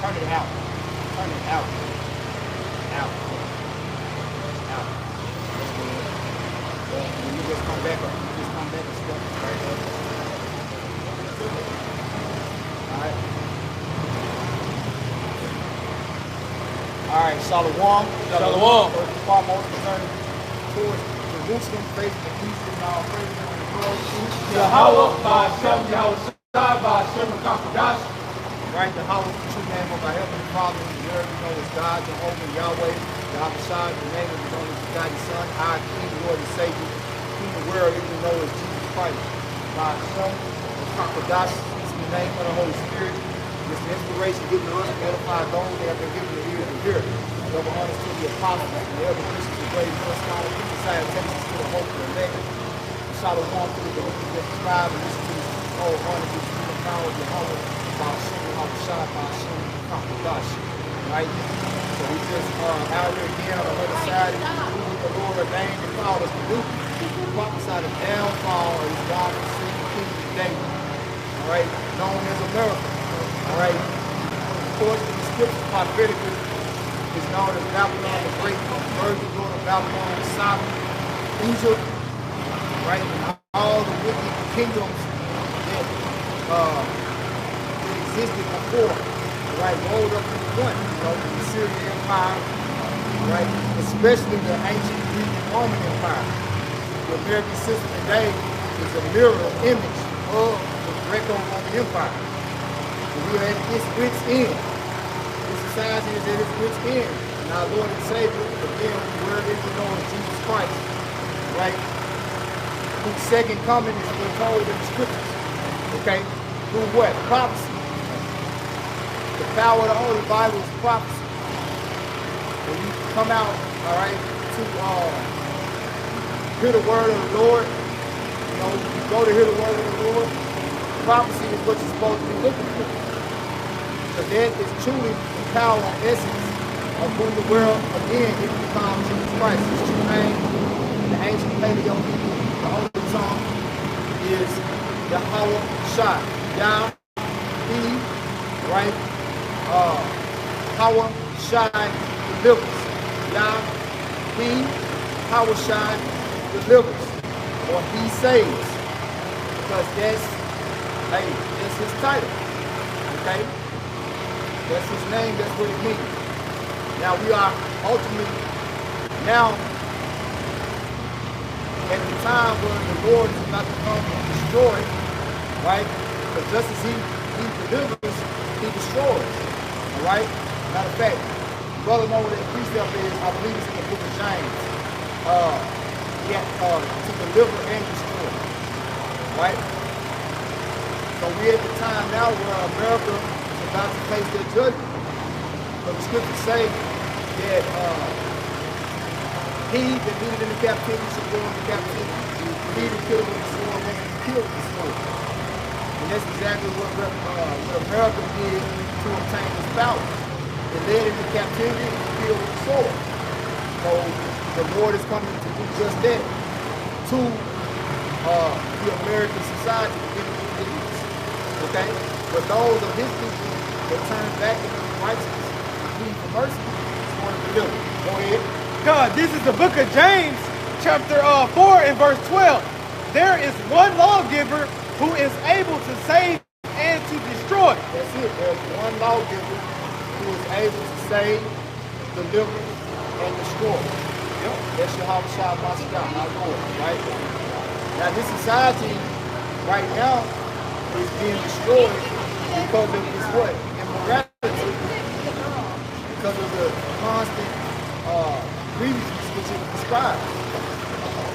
Turn it out. Turn it out. Out. Out. That's good. Well, when you just come back up, you just come back and step right there. Alright. Alright, Shalom. Shalom. First and foremost, turning towards Jerusalem, facing the east and all praise on the world. Yahweh, Ba'ashem, Yahweh, Ba'ashem, Kakadash. Right, the Yahweh, the true name of our Heavenly Father, the earth, you know, is God, Jehovah, Yahweh, Yahweh, the name of His only begotten Son, our King, Lord and Savior, whom the world even know as Jesus Christ. Ba'ashem, Kakadash, is the name of the Holy Spirit. It's the inspiration given to us to edify those that have been given the ear to hear. Double honors to the apostles, the elder Christians, the great first scholar, the salutations to the hope of the elect. Shalom to the believers that subscribe and listen to this whole honor to the power of Yahweh, Ba'ashem, Yahweh, Ba'ashem, Kakadash. Right? So we just out here again on the other side of the Lord ordained and called us to do. We prophesy the downfall of this God-forsaken kingdom today. All right? Known as America. All right. Of course, in the scripture prophetically is known as Babylon the Great, Virgin Lord of Babylon, Sodom, Egypt, right, and all the wicked kingdoms that existed before, right, rolled up into one, you know, the Syrian Empire, right, especially the ancient Greek and Roman Empire. The American system today is a mirror image of the Greco-Roman Empire. We are at its wit's end. This society is at its wit's end. And our Lord and Savior, again, where it is known as Jesus Christ, right? Whose second coming is foretold in the scriptures. Okay? Through what? Prophecy. The power of the Holy Bible is prophecy. When you come out, all right, to hear the word of the Lord, you know, you go to hear the word of the Lord, prophecy is what you're supposed to be looking for. Because that is truly the power and essence of who the world, again, it becomes Jesus Christ. His true name in the ancient Paleo people, the Holy tongue, is Yahweh Shai. Yah, He, right? Yahweh Shai delivers. Yah, He, Yahweh Shai delivers. Or He saves. Because that's, hey, that's His title. Okay? That's His name, that's what it means. Now we are ultimately now at the time where the Lord is about to come and destroy, right? But just as He delivers, He destroys. Alright? Matter of fact, brother know what that precept is, I believe it's in the book of James. To deliver and destroy. Right? So we're at the time now where America about to face their judgment. But the scriptures say that he that did it in the captivity should go into captivity. He that killed with the sword must be killed with the sword. And that's exactly what America did to obtain this power. They led into captivity and killed with the sword. So the Lord is coming to do just that to the American society to give it obedience. Okay? But those of His people that turn back into righteousness and plead for mercy is going to deliver. Go ahead. God, this is the book of James, chapter 4 and verse 12. There is one lawgiver who is able to save and to destroy. That's it. There's one lawgiver who is able to save, deliver, and destroy. Yep. That's Yahweh Shai Ba'ashem, our Lord, right? Now this society right now is being destroyed because of this what? Immorality. Because of the constant grievousness which is prescribed.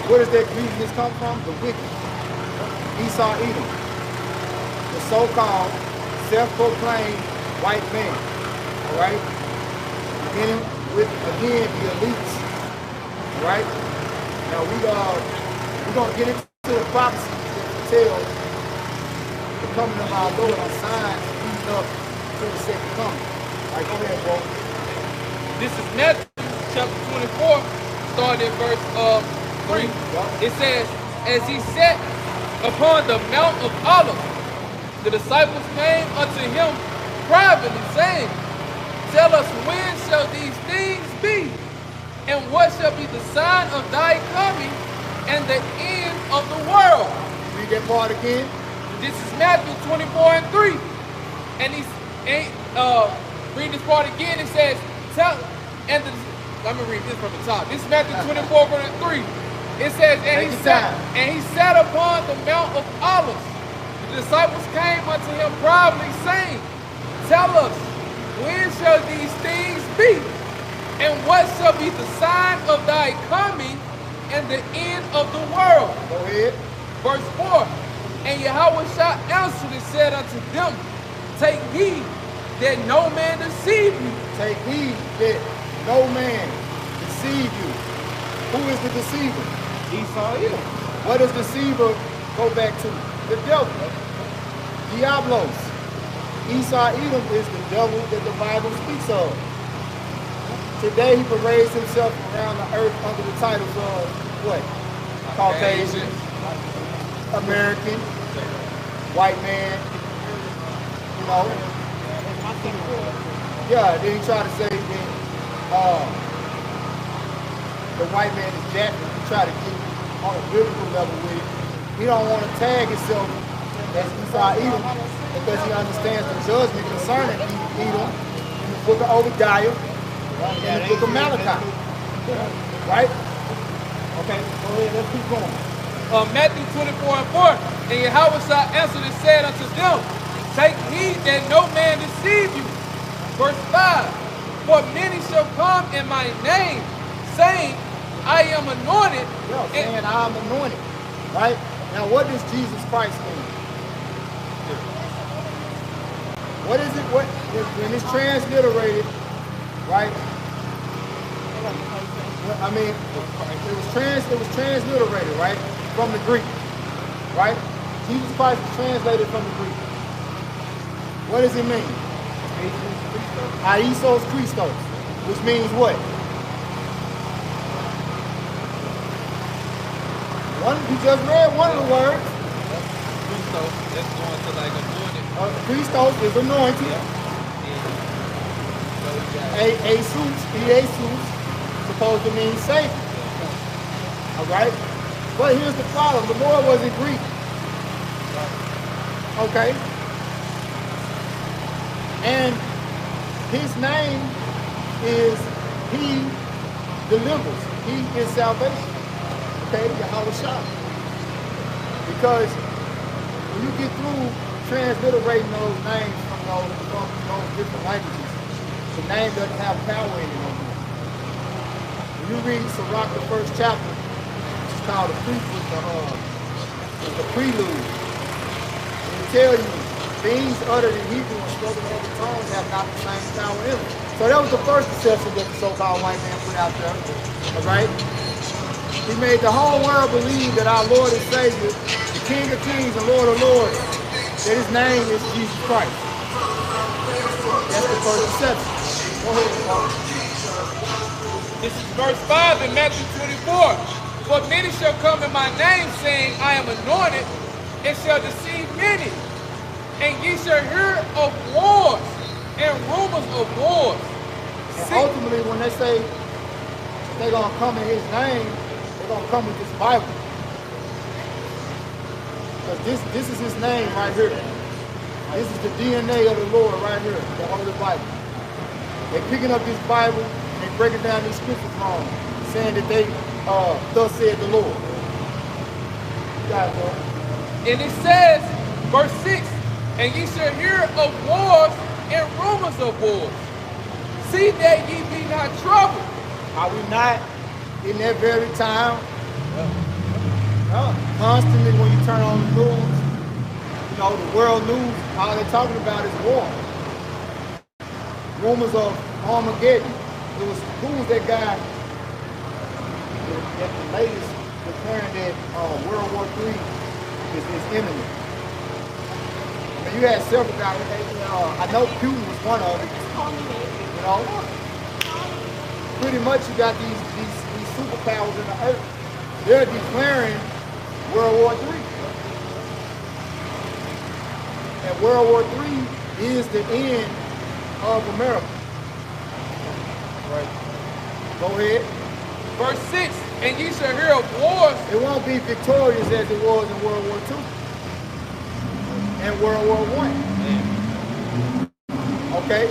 Where does that grievousness come from? The wicked. Esau Edom. The so-called self-proclaimed white man. Alright? Beginning with, again, the elites. Alright? Now we're going to get into the prophecy that tells the coming of our Lord on signs leading up to the second coming. Alright, go ahead, bro. This is Matthew chapter 24, starting at verse 3. It says, as He sat upon the Mount of Olives, the disciples came unto Him privately, saying, Tell us, when shall these things be? And what shall be the sign of thy coming and the end of the world? Read that part again. This is Matthew 24:3. And read this part again. It says, let me read this from the top. This is Matthew 24:3. It says, and he sat upon the Mount of Olives. The disciples came unto him privately, saying, Tell us, when shall these things be? And what shall be the sign of thy coming and the end of the world? Go ahead. Verse 4. And Yahweh answered and said unto them, Take heed that no man deceive you. Take heed that no man deceive you. Who is the deceiver? Esau, Edom. What does deceiver go back to? The devil. Diablos. Esau, Edom is the devil that the Bible speaks of. Today he parades himself around the earth under the titles of what? Caucasian, American, white man, you know. Yeah, then he tried to say that the white man is Jack. He tried to get on a biblical level with it. He don't want to tag himself as Esau Edom because he understands the judgment concerning Edom in the book of Obadiah and in the book of Malachi. Right? Okay, go ahead, let's keep going. Matthew 24:4. And Yahweh answered and said unto them, Take heed that no man deceive you. Verse 5. For many shall come in my name, saying, I am anointed. Yeah, saying I am anointed. Right? Now what does Jesus Christ mean? What is it? What when it's transliterated, right? I mean, it was transliterated, right? From the Greek. Right? Jesus Christ was translated from the Greek. What does it mean? Isos Christos, which means what? We just read one of the words. Christos, that's going to like anointed. Christos is anointed. Jesus, supposed to mean Savior. All right? But here's the problem. The Lord wasn't Greek. Okay? And his name is He delivers. He is salvation. Okay? Yahweh Shah. Because when you get through transliterating those names from those different languages, the name doesn't have power in it no more. When you read Sirach, the first chapter, it's called the prelude. And it tells you things uttered in Hebrew and spoken in other tongues have not the same power in them. So that was the first deception that the so-called white man put out there. All right? He made the whole world believe that our Lord and Savior, the King of Kings and Lord of Lords, that his name is Jesus Christ. That's the first deception. Go ahead, Paul. This is verse 5 in Matthew 24. For many shall come in my name, saying, I am anointed, and shall deceive many. And ye shall hear of wars and rumors of wars. And ultimately, when they say they're going to come in his name, they're going to come with this Bible. Because this is his name right here. This is the DNA of the Lord right here, the Holy Bible. They're picking up this Bible and they're breaking down these scriptures wrong, saying that they, thus said the Lord. You got it, bro. And it says, verse 6, and ye shall hear of wars and rumors of wars. See that ye be not troubled. Are we not in that very time? Constantly when you turn on the news, you know, the world news, all they're talking about is war. Rumors of Armageddon. Who was that guy that the latest declaring that World War III is imminent? I mean, you had several guys. I know Putin was one of them. You know, pretty much you got these superpowers in the earth. They're declaring World War III. And World War III is the end of America. Right. Go ahead. Verse 6, and ye shall hear of wars. It won't be victorious as it was in World War II and World War I. Okay?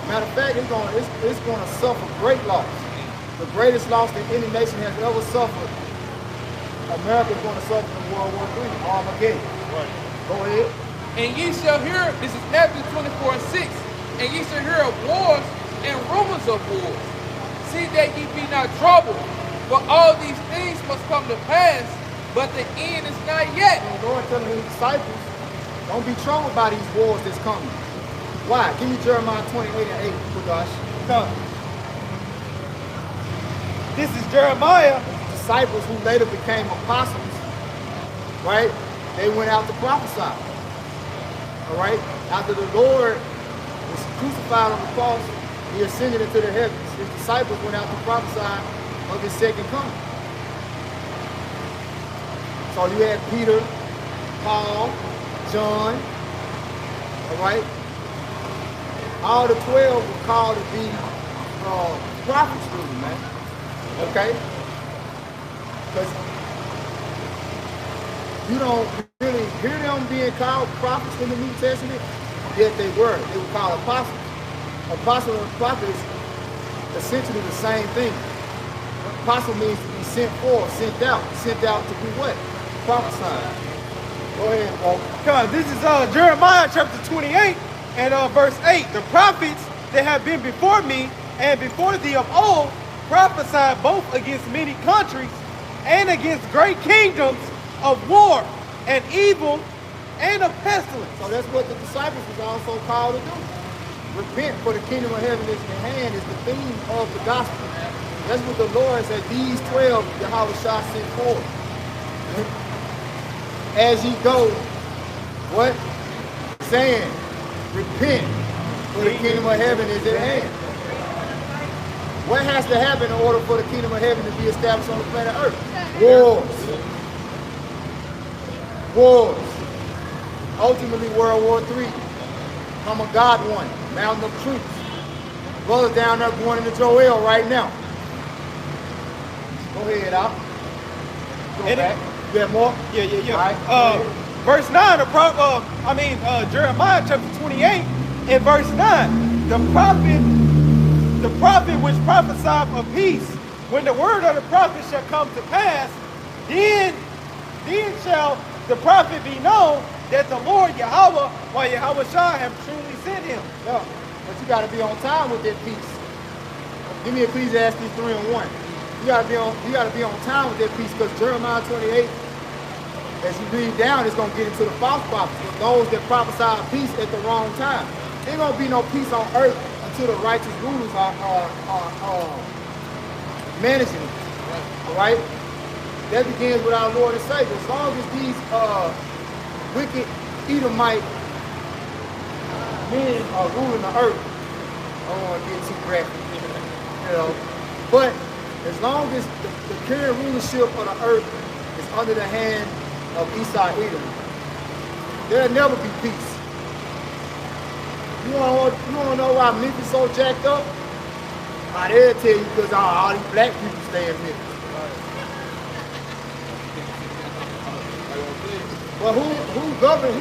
Matter of fact, it's going to suffer great loss. The greatest loss that any nation has ever suffered. America's going to suffer in World War III, Armageddon. Right. Go ahead. And ye shall hear, this is Matthew 24:6, and ye shall hear of wars and rumors of wars. See that ye be not troubled, for all these things must come to pass, but the end is not yet. And the Lord telling his disciples, don't be troubled by these wars that's coming. Why? Give me Jeremiah 28:8, Kudash. Come. This is Jeremiah. The disciples who later became apostles, right? They went out to prophesy. All right? After the Lord was crucified on the cross, he ascended into the heavens. His disciples went out to prophesy of his second coming. So you had Peter, Paul, John, all right? All the 12 were called to be prophets, really, man. Okay? Because you don't really hear them being called prophets in the New Testament, yet they were. They were called apostles. Apostle and prophet is essentially the same thing. Apostle means to be sent forth, sent out to do what? Prophesy. Go ahead, Paul. God, this is Jeremiah chapter 28 and verse 8. The prophets that have been before me and before thee of old prophesied both against many countries and against great kingdoms of war and evil and of pestilence. So that's what the disciples was also called to do. Repent, for the kingdom of heaven is in hand, is the theme of the gospel. That's what the Lord said, these 12 Yahweh shall send forth. As ye go, what? Saying, repent, for the kingdom of heaven is at hand. What has to happen in order for the kingdom of heaven to be established on the planet Earth? Wars. Wars. Ultimately, World War III. Come a God one. Mountain of troops. Brothers down there going into Joel right now. Go ahead, Al. Go back. You have more? Yeah. Right. Verse 9, Jeremiah chapter 28 and verse 9. The prophet which prophesied of peace, when the word of the prophet shall come to pass, then shall the prophet be known that the Lord Yahweh, or Yahweh Shah, have truly sent him. Yeah, but you got to be on time with that peace. Give me Ecclesiastes 3:1. You got to be on time with that peace, because Jeremiah 28, as you read down, it's going to get into the false prophets, those that prophesy peace at the wrong time. There ain't going to be no peace on earth until the righteous rulers are managing it. All right? That begins with our Lord and Savior. As long as these wicked Edomite men are ruling the earth, I don't want to get too graphic, but as long as the current rulership of the earth is under the hand of Esau Edom, there'll never be peace. You want to know why Memphis so jacked up? They'll tell you because all these black people stay in Memphis. Well, who's governing?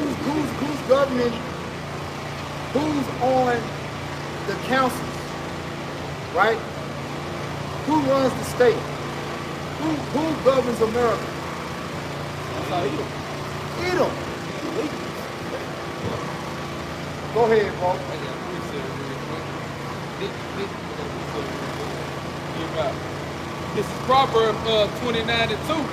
Who's on the councils, right? Who runs the state? Who governs America? Edom. Go ahead, bro. This is Proverbs 29:2.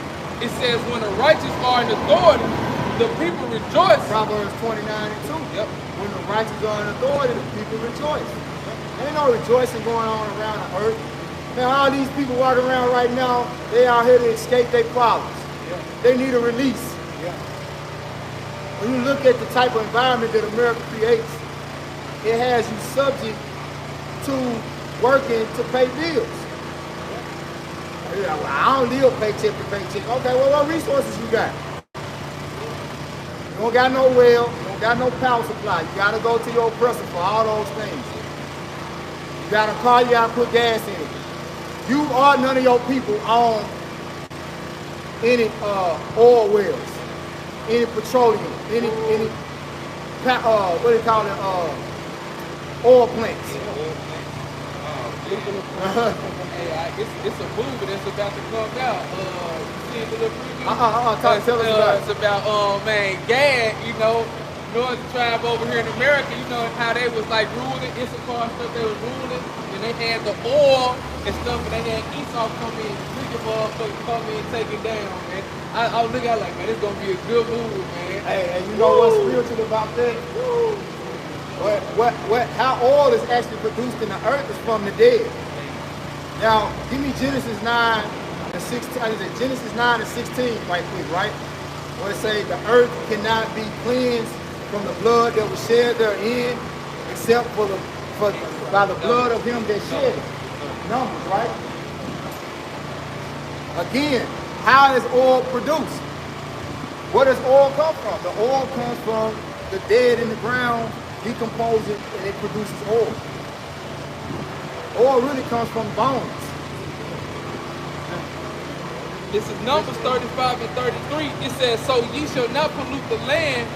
It says, when the righteous are in authority, the people rejoice. Proverbs 29:2. Yep. When the righteous are in authority, the people rejoice. There ain't no rejoicing going on around the earth. Man, all these people walking around right now, they out here to escape their problems. Yeah. They need a release. Yeah. When you look at the type of environment that America creates, it has you subject to working to pay bills. Yeah, well, I don't live paycheck to paycheck. Okay, well, what resources you got? You don't got no well, you don't got no power supply. You got to go to your oppressor for all those things. got a car, you gotta put gas in it. You or none of your people own any oil wells, any petroleum, any what do they call it, oil plants. It's a movie that's about to come out. You see the little preview? Tell us about it. It's about Gad, you know, Northern tribe over here in America, you know how they was like ruling, Issachar and stuff, they was ruling, and they had the oil and stuff, and they had Esau come in, wicked motherfuckers come in and take it down, man. I was looking at like, man, it's gonna be a good movie, man. Hey, and you know what's spiritual about that? How oil is actually produced in the earth is from the dead. Now, give me Genesis 9 and 16. Genesis 9 and 16 right quick, right? Where it say the earth cannot be cleansed from the blood that was shed therein, except by the blood of him that shed it. Numbers, right? Again, how is oil produced? Where does oil come from? The oil comes from the dead in the ground, decompose it, and it produces oil. Oil really comes from bones. This is Numbers 35 and 33. It says, so ye shall not pollute the land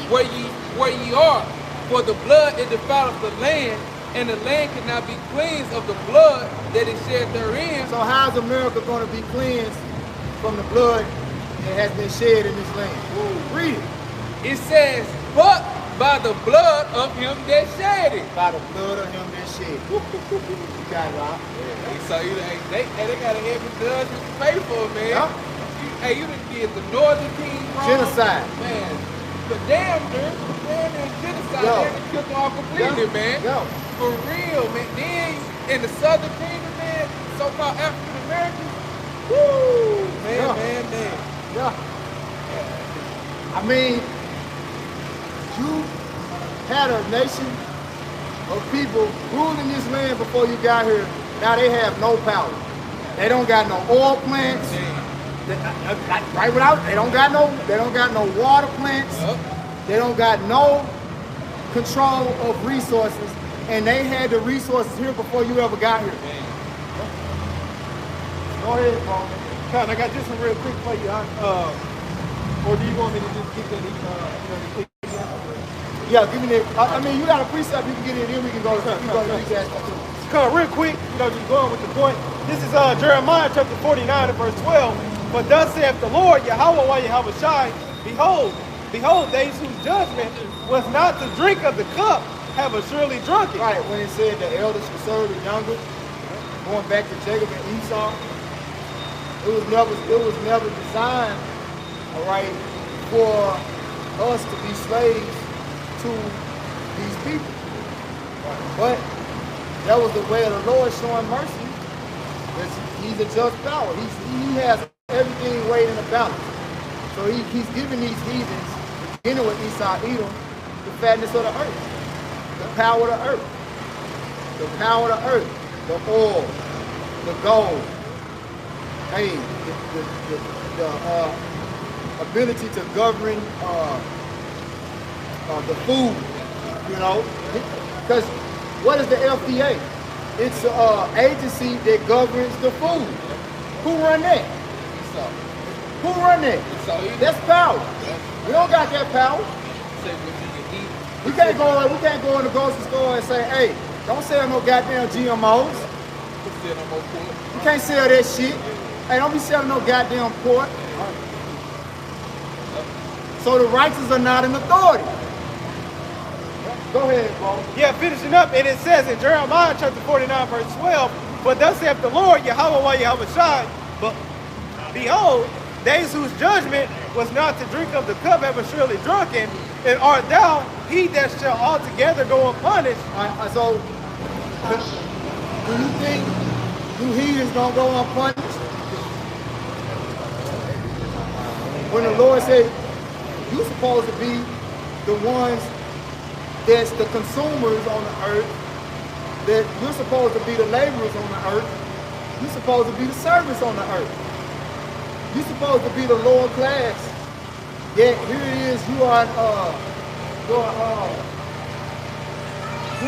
where ye are, for the blood it defileth the land, and the land cannot be cleansed of the blood that is shed therein. So how is America going to be cleansed from the blood that has been shed in this land? Read it. It says, but by the blood of him that shed it. By the blood of him that shed it. You got it, Rob. So they got a heavy judgment to pay for, man. Yeah. You done did the Northern King wrong. Genocide. Man. But damn, dude, man, there's genocide. Yo. They done killed them all completely, man. Yo. For real, man. Then in the Southern Kingdom, man, so-called African Americans, woo, man, man. Yeah. I mean, you had a nation of people ruling this land before you got here. Now they have no power. They don't got no oil plants. Right without, they don't got no water plants. They don't got no control of resources, and they had the resources here before you ever got here. Go ahead, bro. Con, I got this one real quick for you. Or do you want me to just give that, Yeah, give me that. I mean, you got a precept, you can get it in, we can go to the precept. Come real quick, just going with the point. This is Jeremiah chapter 49 and verse 12. But thus saith the Lord, Yahweh Yahweh Shai, behold, they whose judgment was not to drink of the cup have assuredly drunk it. Right, when it said the elders should serve the younger, going back to Jacob and Esau, it was never designed, all right, for us to be slaves to these people. But that was the way of the Lord showing mercy. He's a just power. He has everything weighed in a balance. So he's giving these heathens, beginning with Esau, Edom, the fatness of the earth, the power of the earth, the power of the earth, the oil, the gold, hey, the ability to govern the food, you know, because what is the FDA? It's an agency that governs the food. Who run that? Who run that? That's power. We don't got that power. We can't go in the grocery store and say, hey, don't sell no goddamn GMOs. You can't sell that shit. Hey, don't be selling no goddamn pork. So the righteous are not in authority. Go ahead, bro. Yeah, finishing up, and it says in Jeremiah chapter 49, verse 12, but thus saith the Lord, Yahweh Yahweh Shai, but behold, they whose judgment was not to drink of the cup have surely drunken, and art thou he that shall altogether go unpunished. So, do you think you heathens don't go unpunished? When the Lord said, you're supposed to be the ones that's the consumers on the earth, that you're supposed to be the laborers on the earth, you're supposed to be the servants on the earth. You're supposed to be the lower class. Yet here it is, you are you're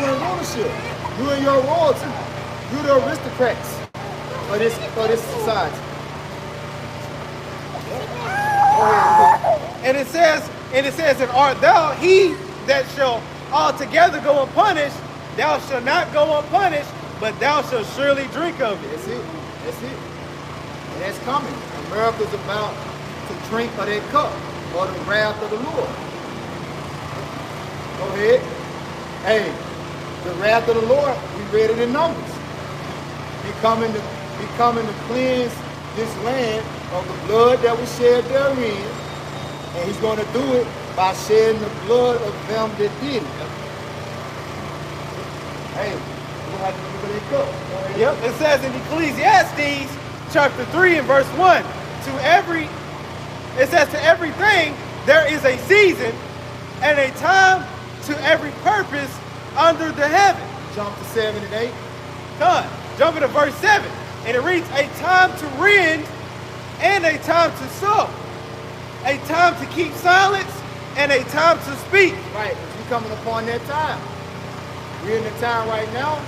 in rulership. You and your royalty. You're the aristocrats of this society. Go ahead. And it says, and art thou he that shall altogether go unpunished? Thou shalt not go unpunished, but thou shalt surely drink of it. That's it. That's it. And that's coming. America's about to drink of that cup, or the wrath of the Lord. Go ahead. Hey, the wrath of the Lord, we read it in Numbers. He coming to cleanse this land of the blood that was shed therein. And he's going to do it by shedding the blood of them that did it. Hey, we're going to have to look at that cup. Go ahead. Yep, it says in Ecclesiastes chapter 3 and verse 1, it says to everything there is a season and a time to every purpose under the heaven. Jump to 7 and 8. Done. Jumping to verse 7. And it reads, a time to rend and a time to sow. A time to keep silence and a time to speak. Right, we're coming upon that time. We're in the time right now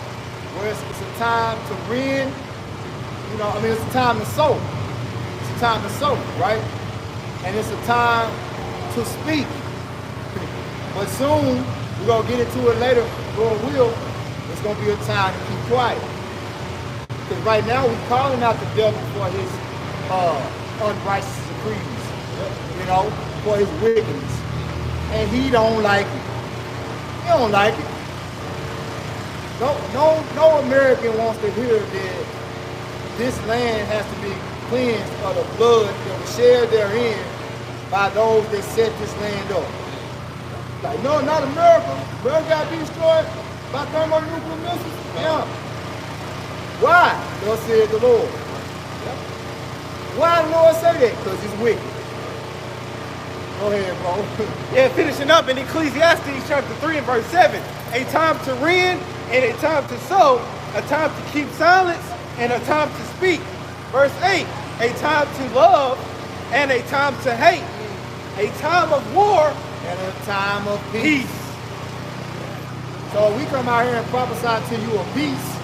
where it's a time to rend. It's a time to sow. It's a time to sow, right? And it's a time to speak. But soon, we're going to get into it later, Lord will, it's going to be a time to keep quiet. Because right now, we're calling out the devil for his unrighteous decrees, for his wickedness. And he don't like it. He don't like it. No American wants to hear that this land has to be cleansed of the blood that was shed therein by those that set this land up. Like, no, not America. America got to be destroyed by thermonuclear missiles. Yeah. Why? Thus said the Lord. Why the Lord say that? Because he's wicked. Go ahead, bro. Yeah, finishing up in Ecclesiastes chapter 3 and verse 7. A time to rend and a time to sow, a time to keep silence and a time to speak. Verse 8, a time to love and a time to hate, a time of war and a time of peace. So we come out here and prophesy to you of peace,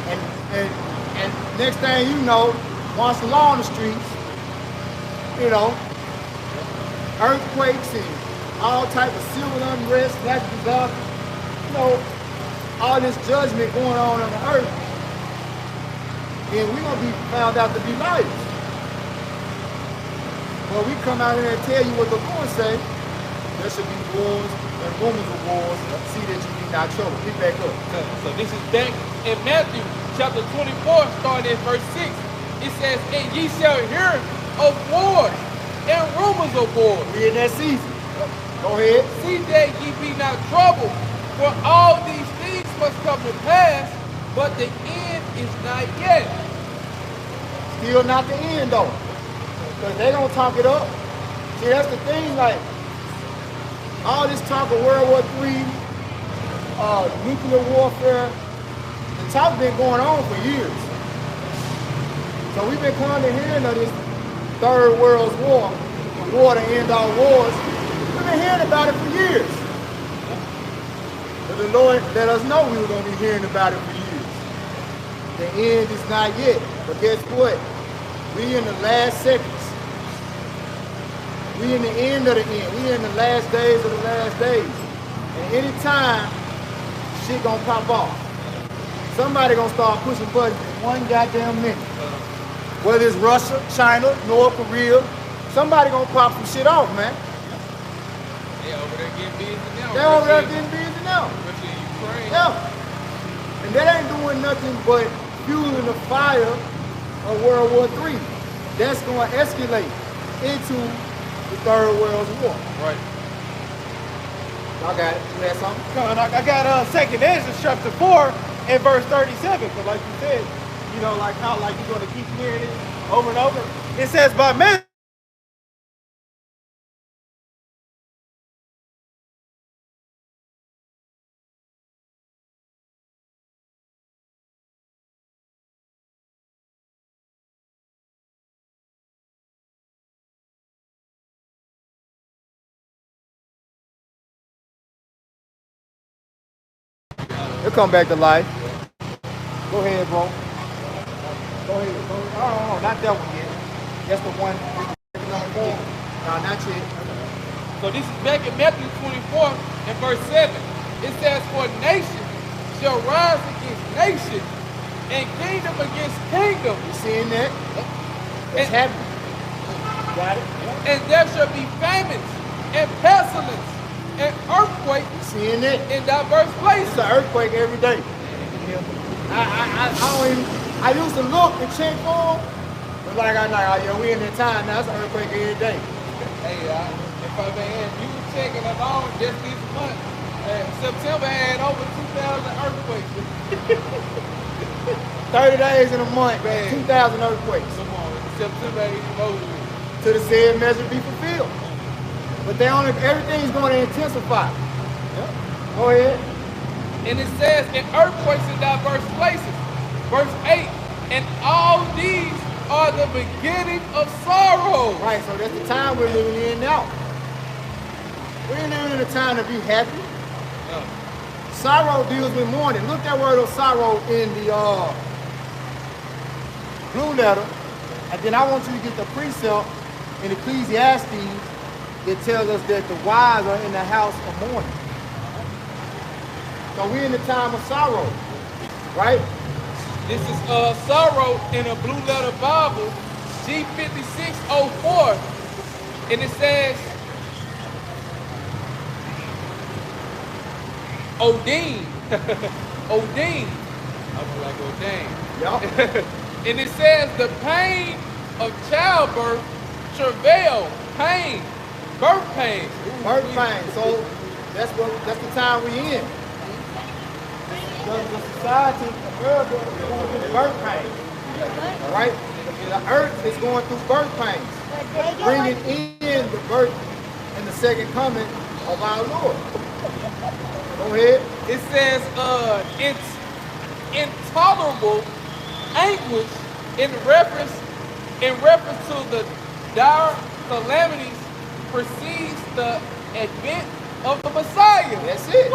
and next thing you know, once along the streets, earthquakes and all type of civil unrest, black disaster, all this judgment going on the earth, and we're going to be found out to be liars. Well, we come out here and tell you what the Lord say. There should be wars and rumors of wars. See that you be not trouble. Pick back up. So this is back in Matthew chapter 24, starting at verse 6. It says, and ye shall hear of wars and rumors of wars. We in that season. Go ahead. See that ye be not troubled, for all these things must come to pass, but the end is not yet. Still not the end though. Because they don't talk it up. See, that's the thing, like, all this talk of World War III, nuclear warfare, the talk been going on for years. So we've been kind of hearing of this third world war, the war to end all wars. We've been hearing about it for years. But the Lord let us know we were going to be hearing about it for years. The end is not yet. But guess what? We in the last seconds. We in the end of the end. We in the last days of the last days. And anytime, shit gonna pop off. Somebody gonna start pushing buttons in one goddamn minute. Whether it's Russia, China, North Korea, somebody gonna pop some shit off, man. They over there getting busy now. They over there getting busy now. Russia and Ukraine. Yeah. And that ain't doing nothing but fueling the fire of World War III. That's gonna escalate into the Third World War. Right. Y'all got it. You had something? I got 2nd Ezra chapter 4 and verse 37. Because like you said, like how you're going to keep hearing it over and over. It says, by measure It'll come back to life. Go ahead, bro. Go ahead. Oh, not that one yet. That's the one. No, not yet. So this is back in Matthew 24 and verse 7. It says, for nation shall rise against nation, and kingdom against kingdom. You seeing that? It's happening. Got it? And there shall be famines and pestilence and earthquakes. You seeing that? In diverse places. It's an earthquake every day. I don't even, I used to look and check for them, but like yeah, we in that time now. It's an earthquake every day. Hey, if I man, you checking along just this month, September had over 2,000 earthquakes. 30 days in a month, man. 2,000 earthquakes. Come on, September ain't even over. To the said measure be fulfilled. But everything's going to intensify. Yep. Go ahead. And it says, in earthquakes in diverse places. Verse 8, and all these are the beginning of sorrow. Right, so that's the time we're living in now. We're living in a time to be happy. Yeah. Sorrow deals with mourning. Look that word of sorrow in the blue letter. And then I want you to get the precept in Ecclesiastes that tells us that the wise are in the house of mourning. So we're in the time of sorrow, right? This is sorrow in a blue letter Bible, G5604, and it says, Odin. Odin. I'm like Odin. Yep. And it says the pain of childbirth, travail, pain, birth pain. Birth pain. So that's the time we're in. The society of America is going through birth pains. All right? The earth is going through birth pains, bringing in the birth and the second coming of our Lord. Go ahead. It says it's intolerable anguish in reference to the dire calamities precedes the advent of the Messiah. That's it.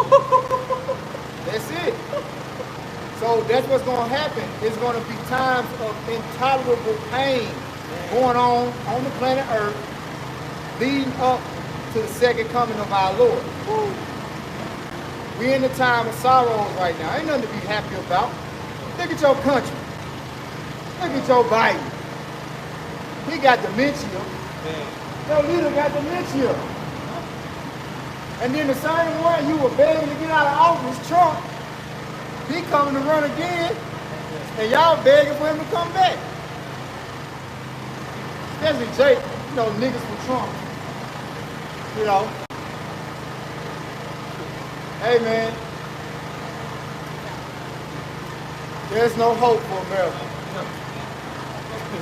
That's it. So that's what's going to happen. It's going to be times of intolerable pain going on the planet Earth, leading up to the second coming of our Lord. We're in the time of sorrows right now. Ain't nothing to be happy about. Look at your country. Look at Joe Biden. He got dementia. Your leader got dementia. And then the same one you were begging to get out of office, Trump, he coming to run again, and y'all begging for him to come back. Especially Jake, niggas for Trump. Hey man, there's no hope for America.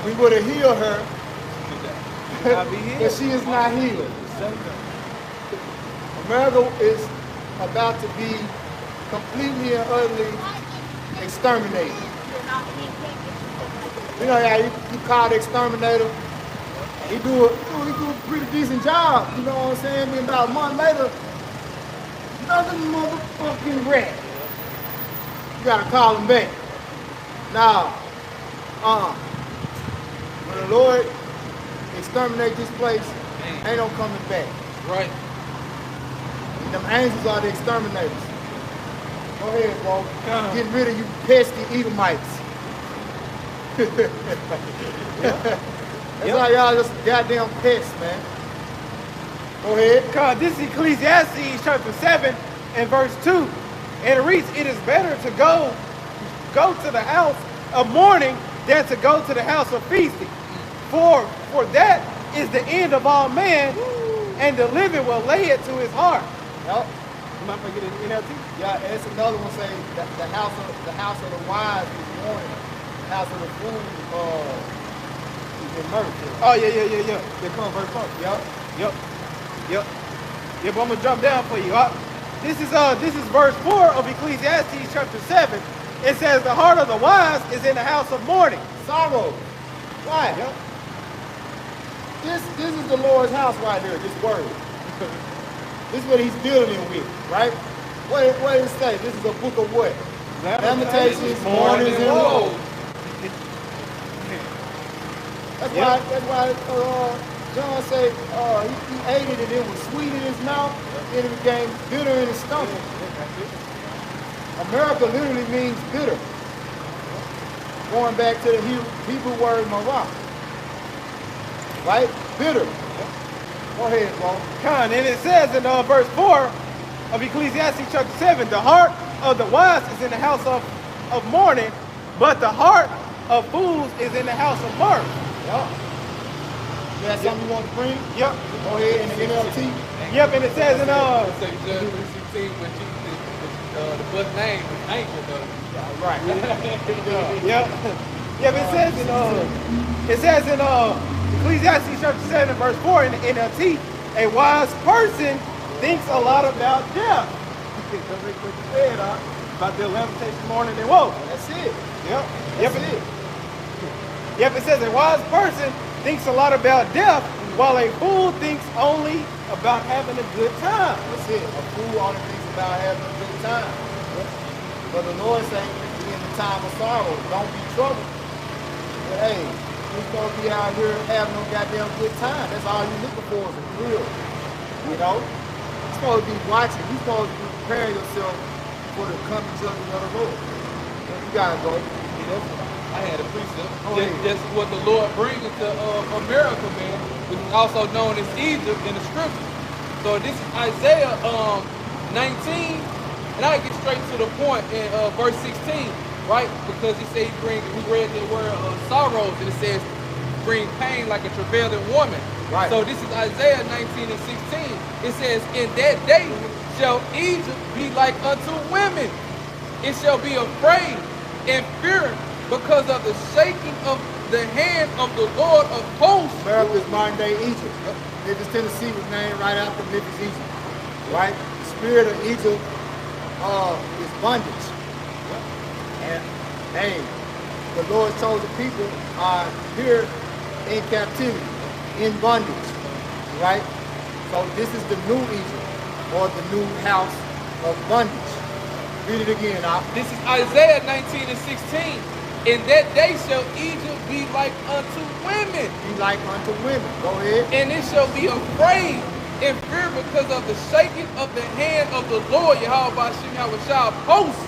We would have healed her, but she is not healed. America is about to be completely and utterly exterminated. You know how you call the exterminator? He do a pretty decent job. You know what I'm saying? Then about a month later, another motherfucking rat. You gotta call him back. Now, when the Lord exterminate this place, ain't no coming back. Right. And them angels are the exterminators. Go ahead, bro. Getting rid of you pesky Edomites. That's why y'all just goddamn pests, man. Go ahead. God, this is Ecclesiastes chapter 7 and verse 2. And it reads, it is better to go to the house of mourning than to go to the house of feasting. For that is the end of all man, and the living will lay it to his heart. Yep. You might forget an NLT? Yeah, it's another one saying that the house of the wise is mourning. The house of the fool is in mirth. Oh yeah. They come verse 4. Yep. Yeah, but I'm gonna jump down for you. This is verse 4 of Ecclesiastes chapter 7. It says the heart of the wise is in the house of mourning. Sorrow. Why? Yep. This is the Lord's house right here, this word. This is what he's building with, right? What did it say? This is a book of what? Lamentations, mournings, and woes. That's why John said he ate it and it was sweet in his mouth, and it became bitter in his stomach. America literally means bitter. Going back to the Hebrew word marah. Right? Bitter. Go ahead, bro. And it says in verse 4 of Ecclesiastes chapter 7, the heart of the wise is in the house of mourning, but the heart of fools is in the house of mirth. Yep. You got something you want to bring? Yep. Go ahead in the NLT. Yep, and it says in the book name is Anchor, though. Right. Yep. Yep, it says in Ecclesiastes chapter 7 verse 4 in the NLT, a wise person thinks a lot about death. That's what you said, about the lamentation, mourning, and woe. That's it. Yep. That's it. Yep, it says a wise person thinks a lot about death, while a fool thinks only about having a good time. That's it. A fool only thinks about having a good time. But the Lord saying, be in the time of sorrow, don't be troubled. But hey, you're supposed to be out here having no goddamn good time. That's all you're looking for is a thrill. You know? You're supposed to be watching. You're supposed to be preparing yourself for the coming judgment of the Lord. You gotta go. I had a precept. That's what the Lord brings into America, man, which is also known as Egypt in the scriptures. So this is Isaiah 19, and I get straight to the point in verse 16, right? Because he said we read the word sorrows, and it says bring pain like a travailing woman. Right. So this is Isaiah 19 and 16. It says, in that day shall Egypt be like unto women. It shall be afraid and fear because of the shaking of the hand of the Lord of hosts. America's modern day Egypt. Memphis, Tennessee was named right after Memphis, Egypt. Right? The spirit of Egypt is bondage. And hey, the Lord's chosen people are here in captivity, in bondage. Right? So this is the new Egypt, or the new house of bondage. Read it again, This is Isaiah 19 and 16. In that day shall Egypt be like unto women. Be like unto women. Go ahead. And it shall be afraid and fear because of the shaking of the hand of the Lord, Yahweh Shah host,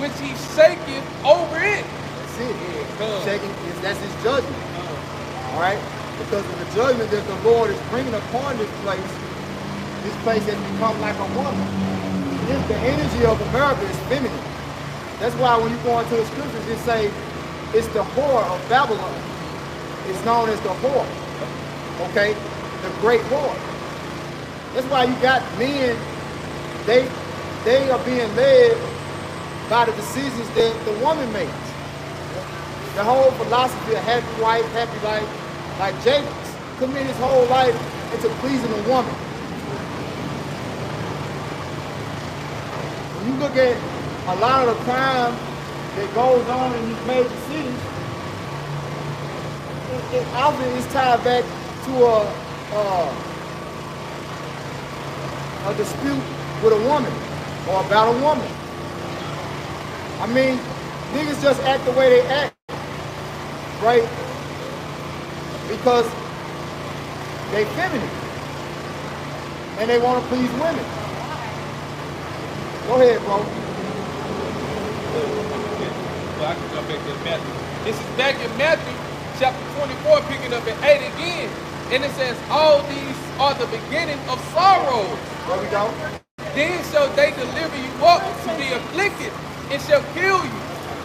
which he shaketh over it. That's it. Shaking, that's his judgment. All right? Because of the judgment that the Lord is bringing upon this place has become like a woman. The energy of America is feminine. That's why when you go into the scriptures, it say it's the whore of Babylon. It's known as the whore. Okay? The great whore. That's why you got men, they are being led by the decisions that the woman makes. The whole philosophy of happy wife, happy life, like Jacob's committed his whole life into pleasing a woman. When you look at a lot of the crime that goes on in these major cities, it often is tied back to a dispute with a woman or about a woman. I mean, niggas just act the way they act, right? Because they feminine and they want to please women. Go ahead, bro. Well, I can jump back to Matthew. This is back in Matthew chapter 24, picking up at 8 again. And it says, all these are the beginning of sorrows. There we go. Then shall they deliver you up to be afflicted, and shall kill you,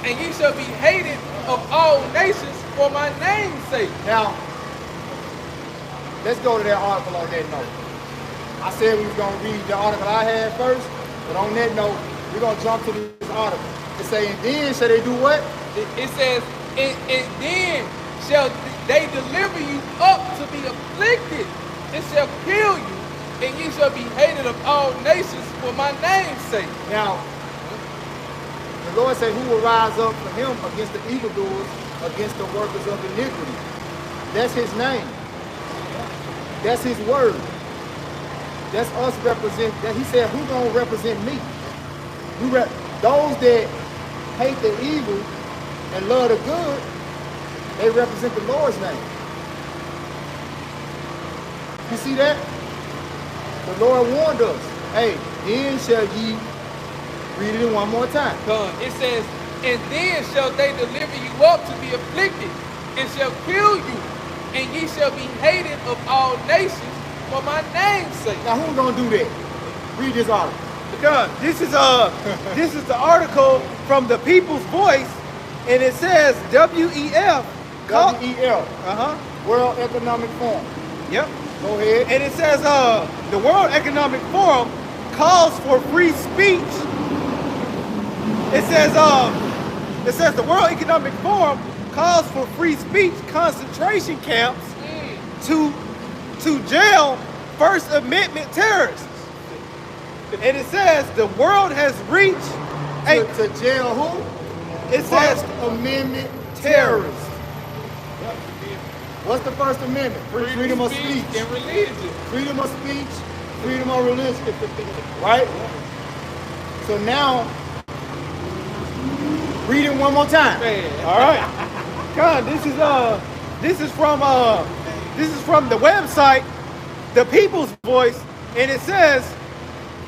and ye shall be hated of all nations for my name's sake. Now, let's go to that article on that note. I said we was going to read the article I had first, but on that note, we're going to jump to this article. It say, and then shall they do what? It says, and then shall they deliver you up to be afflicted, and shall kill you, and ye shall be hated of all nations for my name's sake. Now, the Lord said, who will rise up for him against the evildoers, against the workers of iniquity? That's his name. That's his word. That's us represent. That he said, who gonna represent me? Those that hate the evil and love the good, they represent the Lord's name. You see that? The Lord warned us. Hey, then shall ye, read it one more time. It says, and then shall they deliver you up to be afflicted, and shall kill you, and ye shall be hated of all nations for my name's sake. Now who's gonna do that? Read this article. Because this is the article from the People's Voice, and it says WEF. WEF. World Economic Forum. Yep. Go ahead. And it says the World Economic Forum calls for free speech. It says the World Economic Forum calls for free speech concentration camps to jail First Amendment terrorists. And it says the world has reached to jail who? It says First Amendment terrorists. What's the First Amendment? Freedom of speech and religion. Freedom of speech, freedom of religion. Right? So now, read it one more time. Man. all right. God, this is from the website, The People's Voice, and it says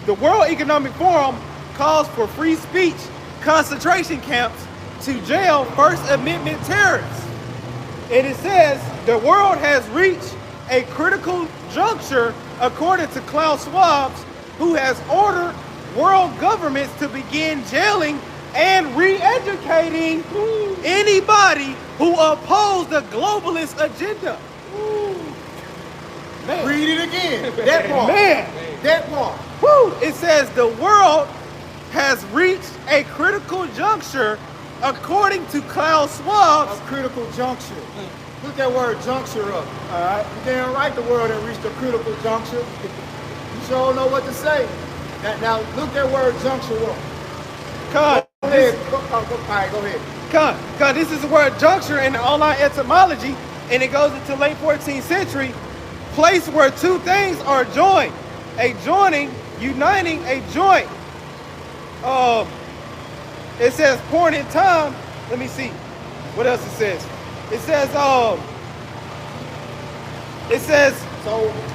the World Economic Forum calls for free speech concentration camps to jail First Amendment terrorists. And it says the world has reached a critical juncture, according to Klaus Schwab, who has ordered world governments to begin jailing and re-educating anybody who oppose the globalist agenda. Man. Read it again. That part. Man. That part. Woo. It says the world has reached a critical juncture, according to Klaus Schwab. A critical juncture. Look that word juncture up. All right. You damn right the world has reached a critical juncture. You sure don't know what to say. Now look that word juncture up. God. Go ahead. All right, go ahead. God, this is the word juncture in the online etymology, and it goes into late 14th century. Place where two things are joined. A joining, uniting, a joint. It says point in time. Let me see. What else it says? It says so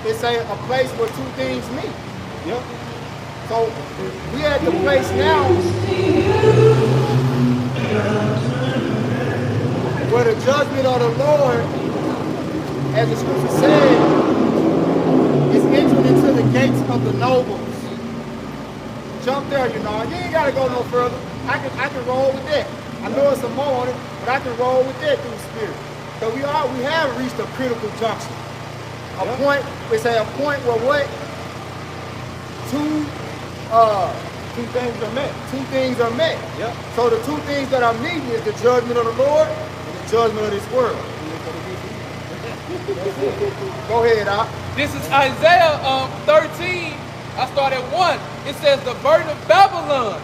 it's a place where two things meet. Yep. So we at the place now where the judgment of the Lord, as the scripture said, is entering into the gates of the nobles. Jump there, you know. You ain't gotta go no further. I can roll with that. I know it's some more on it, but I can roll with that through the spirit. So we have reached a critical junction. A point, we say a point where what? Two things are met. Two things are met. Yep. So the two things that are meeting is the judgment of the Lord and the judgment of this world. Go ahead, Doc. This is Isaiah 13. I start at 1. It says the burden of Babylon,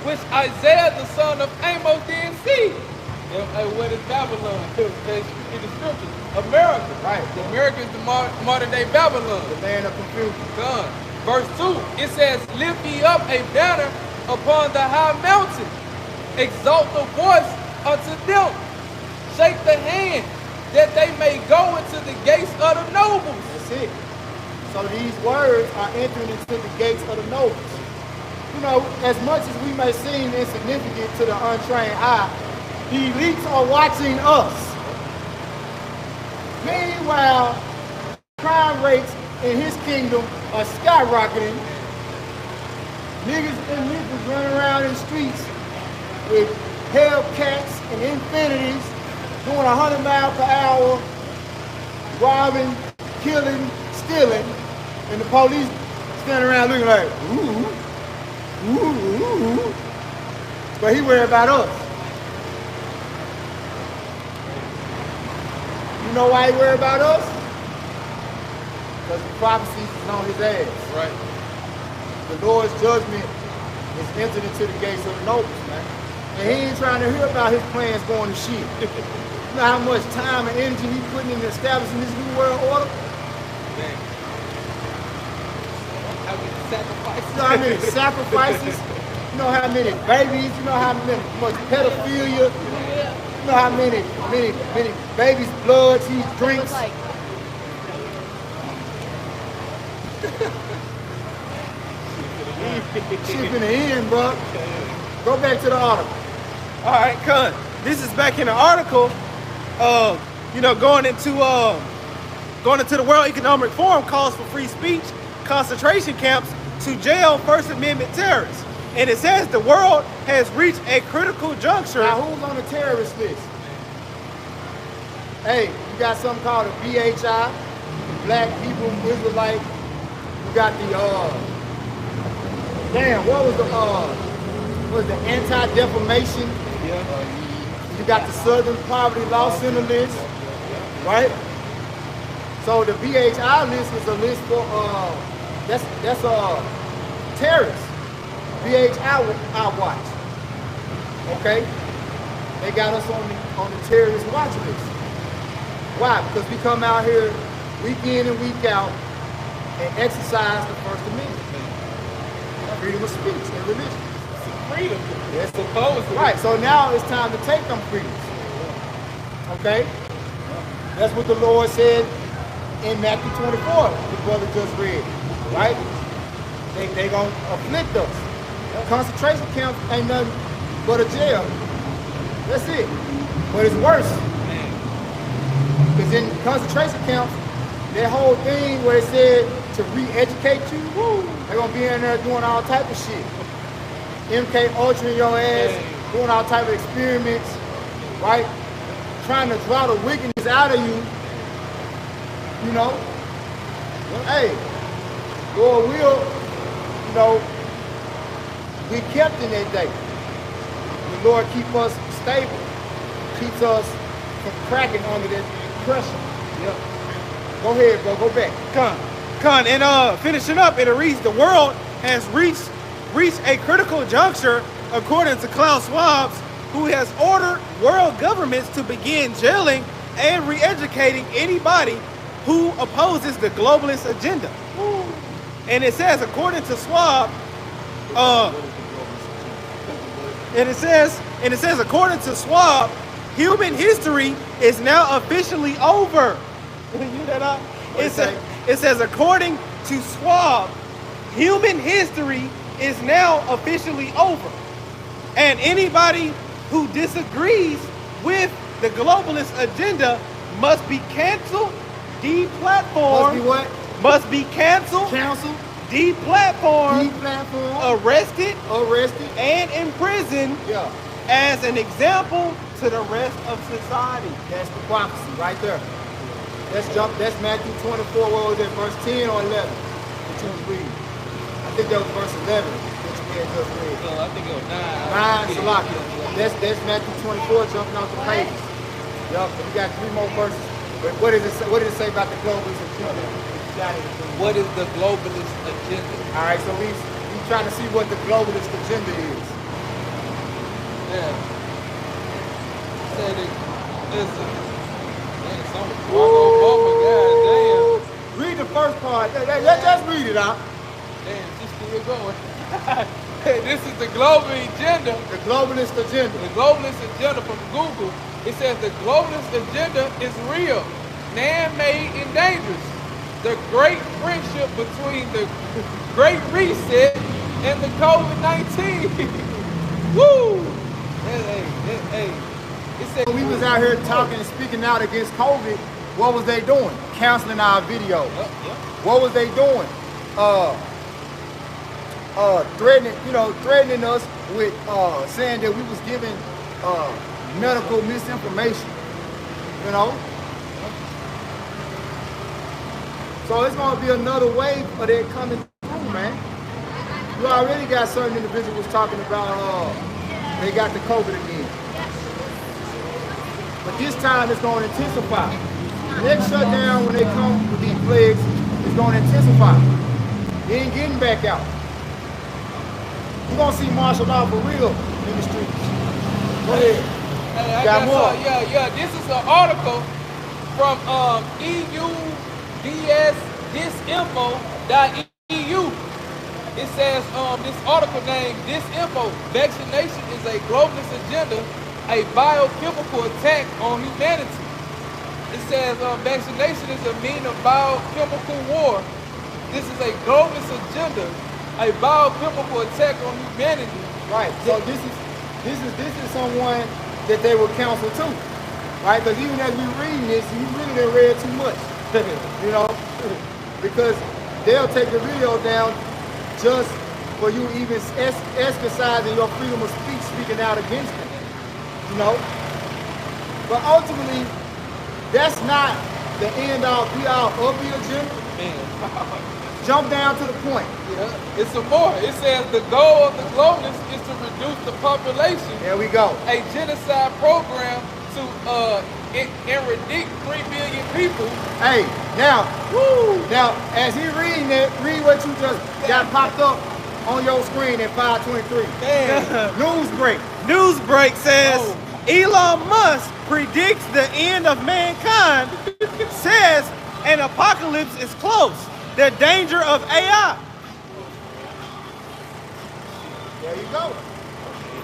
which Isaiah the son of Amos did see. Hey, what is Babylon? In the scriptures, America. Right. America is the modern day Babylon. The land of confusion. God. Verse 2, it says, lift ye up a banner upon the high mountain. Exalt the voice unto them. Shake the hand, that they may go into the gates of the nobles. That's it. So these words are entering into the gates of the nobles. You know, as much as we may seem insignificant to the untrained eye, the elites are watching us. Meanwhile, crime rates in his kingdom are skyrocketing. Niggas and niggas running around in the streets with Hellcats and Infinities, doing 100 miles per hour, robbing, killing, stealing, and the police standing around looking like, ooh, ooh, ooh. But he worried about us. You know why he worried about us? Because the prophecy is on his ass. Right. The Lord's judgment is entered into the gates of the nobles, man. And he ain't trying to hear about his plans going to shit. You know how much time and energy he's putting into establishing this new world order? Man. How many sacrifices? You know how many sacrifices? You know how many babies, you know how much pedophilia, you know how many babies' bloods he drinks. Shit in the end, bro. Go back to the article. All right, Con. This is back in the article. You know, going into the World Economic Forum calls for free speech, concentration camps to jail First Amendment terrorists. And it says the world has reached a critical juncture. Now, who's on the terrorist list? Hey, you got something called a BHI, Black People Israelite. You got the what was the anti-defamation? Yeah. You got the Southern Poverty Law Center list, right? So the BHI list is a list for that's terrorists. BHI watch. Okay? They got us on the terrorist watch list. Why? Because we come out here week in and week out and exercise the First Amendment. Freedom of speech and religion. Freedom. That's supposed to. Right, so now it's time to take them freedoms. Okay? That's what the Lord said in Matthew 24, the brother just read. Right? They gonna afflict us. Concentration camp ain't nothing but a jail. That's it. But it's worse. Because in concentration camps, that whole thing where it said to re-educate you, they're gonna be in there doing all type of shit. MK Ultra in your ass, doing all type of experiments, right? Trying to draw the wickedness out of you. You know? Hey, Lord will, you know, we kept in that day. The Lord keep us stable, keeps us from cracking under that pressure. Yep. Go ahead, bro. Go back. Con, and finishing up, it reads, the world has reached a critical juncture, according to Klaus Schwab, who has ordered world governments to begin jailing and re-educating anybody who opposes the globalist agenda. And it says, according to Schwab, according to Schwab, human history is now officially over. It says, according to Schwab, human history is now officially over. And anybody who disagrees with the globalist agenda must be canceled, deplatformed. Must be what? Must be canceled, deplatformed, arrested, and imprisoned as an example to the rest of society. That's the prophecy right there. That's Matthew 24, what was it, verse 10 or 11? That you was reading. I think that was verse 11, which we had just read. No, I think it was 9, 9. Salaki. That's Matthew 24 jumping off the pages. Yup, we got 3 more verses. But what did it say about the globalist agenda? What is the globalist agenda? All right, so we trying to see what the globalist agenda is. Yeah. Said it. Listen. Read the first part. Let's just read it out. Damn, she's still going. This is the global agenda. The globalist agenda. The globalist agenda from Google. It says the globalist agenda is real, man-made, and dangerous. The great friendship between the Great Reset and the COVID-19. Woo! Hey. When we was out here talking and speaking out against COVID, what was they doing? Canceling our videos. What was they doing? Threatening us with saying that we was giving medical misinformation. You know? So it's gonna be another wave of that coming through, man. You already got certain individuals talking about they got the COVID again. But this time it's going to intensify. Next shutdown, when they come with these plagues, it's going to intensify. They ain't getting back out. You're going to see martial law for real in the streets. Go ahead. Hey, got more. This is an article from EUDSdisinfo.eu. It says this article named This Info, vaccination is a globalist agenda, a biochemical attack on humanity. It says vaccination is a mean of biochemical war. This is a globalist agenda, a biochemical attack on humanity. Right. So this is someone that they will counsel to, right? Because even as we reading this, you really didn't read too much, you know, because they'll take the video down just for you even exercising your freedom of speech, speaking out against it, you know. But ultimately, that's not the end all be all of the agenda. Man. Jump down to the point. Yeah, it's some more. It says the goal of the globalists is to reduce the population. There we go. A genocide program to eradicate 3 billion people. Hey, now, now as he reading it, read what you just got popped up on your screen at 5:23. News break. News break says Elon Musk predicts the end of mankind, says an apocalypse is close. The danger of AI. There you go.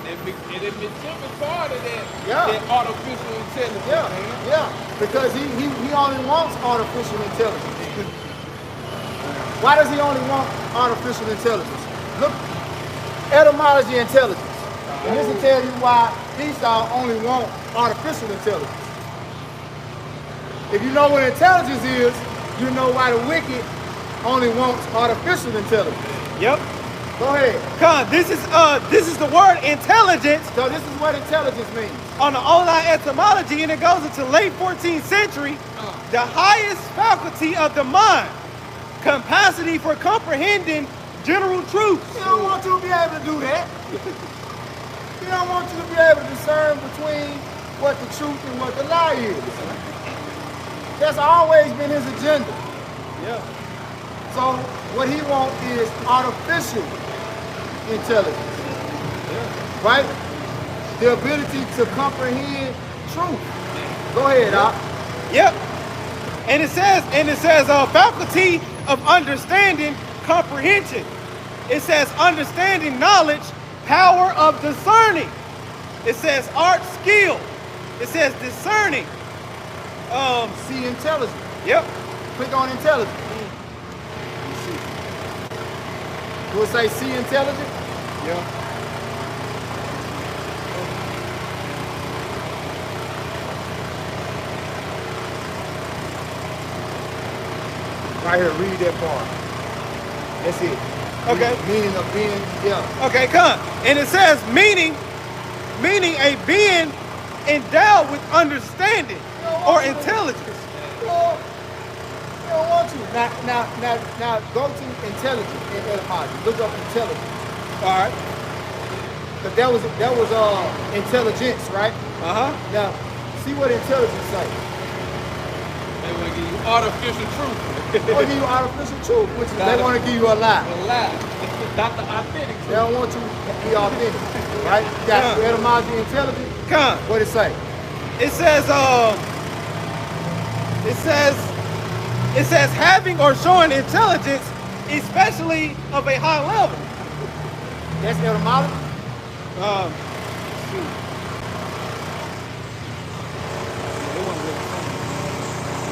And it been part of that, Yeah. that artificial intelligence. Yeah, Man. yeah. Because he only wants artificial intelligence. Why does he only want artificial intelligence? Look, etymology intelligence. And this will tell you why Esau only wants artificial intelligence. If you know what intelligence is, you know why the wicked only wants artificial intelligence. Yep. Go ahead. Con, this is the word intelligence So this is what intelligence means. on the online etymology, and it goes into late 14th century. The highest faculty of the mind, capacity for comprehending general truths. He don't want you to be able to do that. He don't want you to be able to discern between what the truth and what the lie is. That's always been his agenda. Yeah. So what he wants is artificial intelligence, right? The ability to comprehend truth. Go ahead, Doc. Yep. And it says faculty of understanding, comprehension. It says understanding, knowledge, power of discerning. It says art, skill. It says discerning. See intelligence. Yep. Click on intelligence. You will say see intelligence? Yeah. Right here, read that part. That's it. Okay. Meaning of being, yeah. Okay, come. And it says meaning a being endowed with understanding or intelligence. Well, you don't want to. Now, go to intelligence in etymology. Look up intelligence. All right. But that was intelligence, right? Now, see what intelligence say. They want to give you artificial truth. They want to give you artificial truth, which is they want to give you a lie. A lie. Not the authentic They truth. don't want you to be authentic, right? You got etymology intelligence. Come. What it say? It says having or showing intelligence, especially of a high level. That's etymology. Shoot.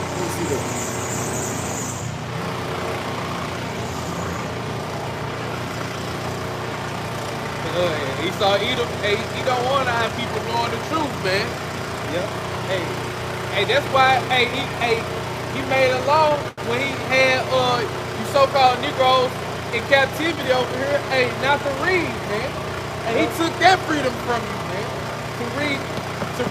Let me see this. Esau, he don't want to have people knowing the truth, man. Yep. Hey, that's why, he made a law when he had you so-called Negroes in captivity over here, not to read, man. And he took that freedom from you, man, to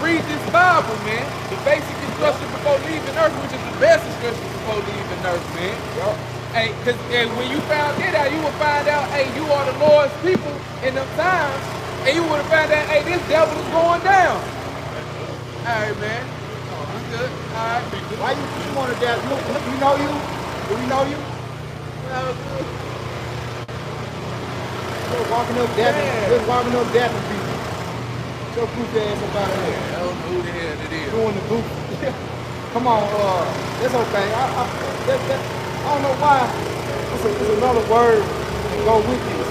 read this Bible, man. The basic instruction before leaving Earth, which is the best instruction before leaving Earth, man. Yup. Hey, cause when you found that out, you would find out, you are the Lord's people in them times, and you would have found out, this devil is going down. All right, man. Oh, I'm good. All right. Why you want to doubt? Look, we know you. Do we know you? You're walking up dapping. You're walking up dapping people. Your goofy ass up out of here. I don't know who the hell it is. Doing the goof. Come on, that's okay. I don't know why. It's another word and go with this.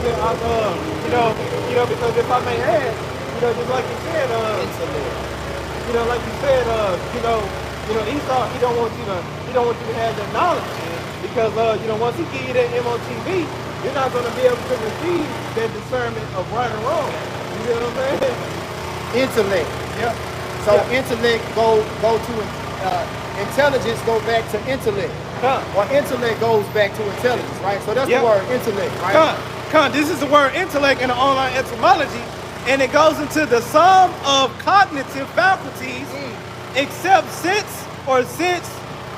Yeah, because if I may add, just like you said, like you said, Esau, he don't want you to have that knowledge, because once he give you that MOTV, you're not going to be able to receive that discernment of right and wrong. You see what I'm saying? Intellect. Yeah. So intellect go to intelligence, go back to intellect. Or intellect goes back to intelligence, right? So that's the word intellect, right? This is the word intellect in the online etymology, and it goes into the sum of cognitive faculties, except sense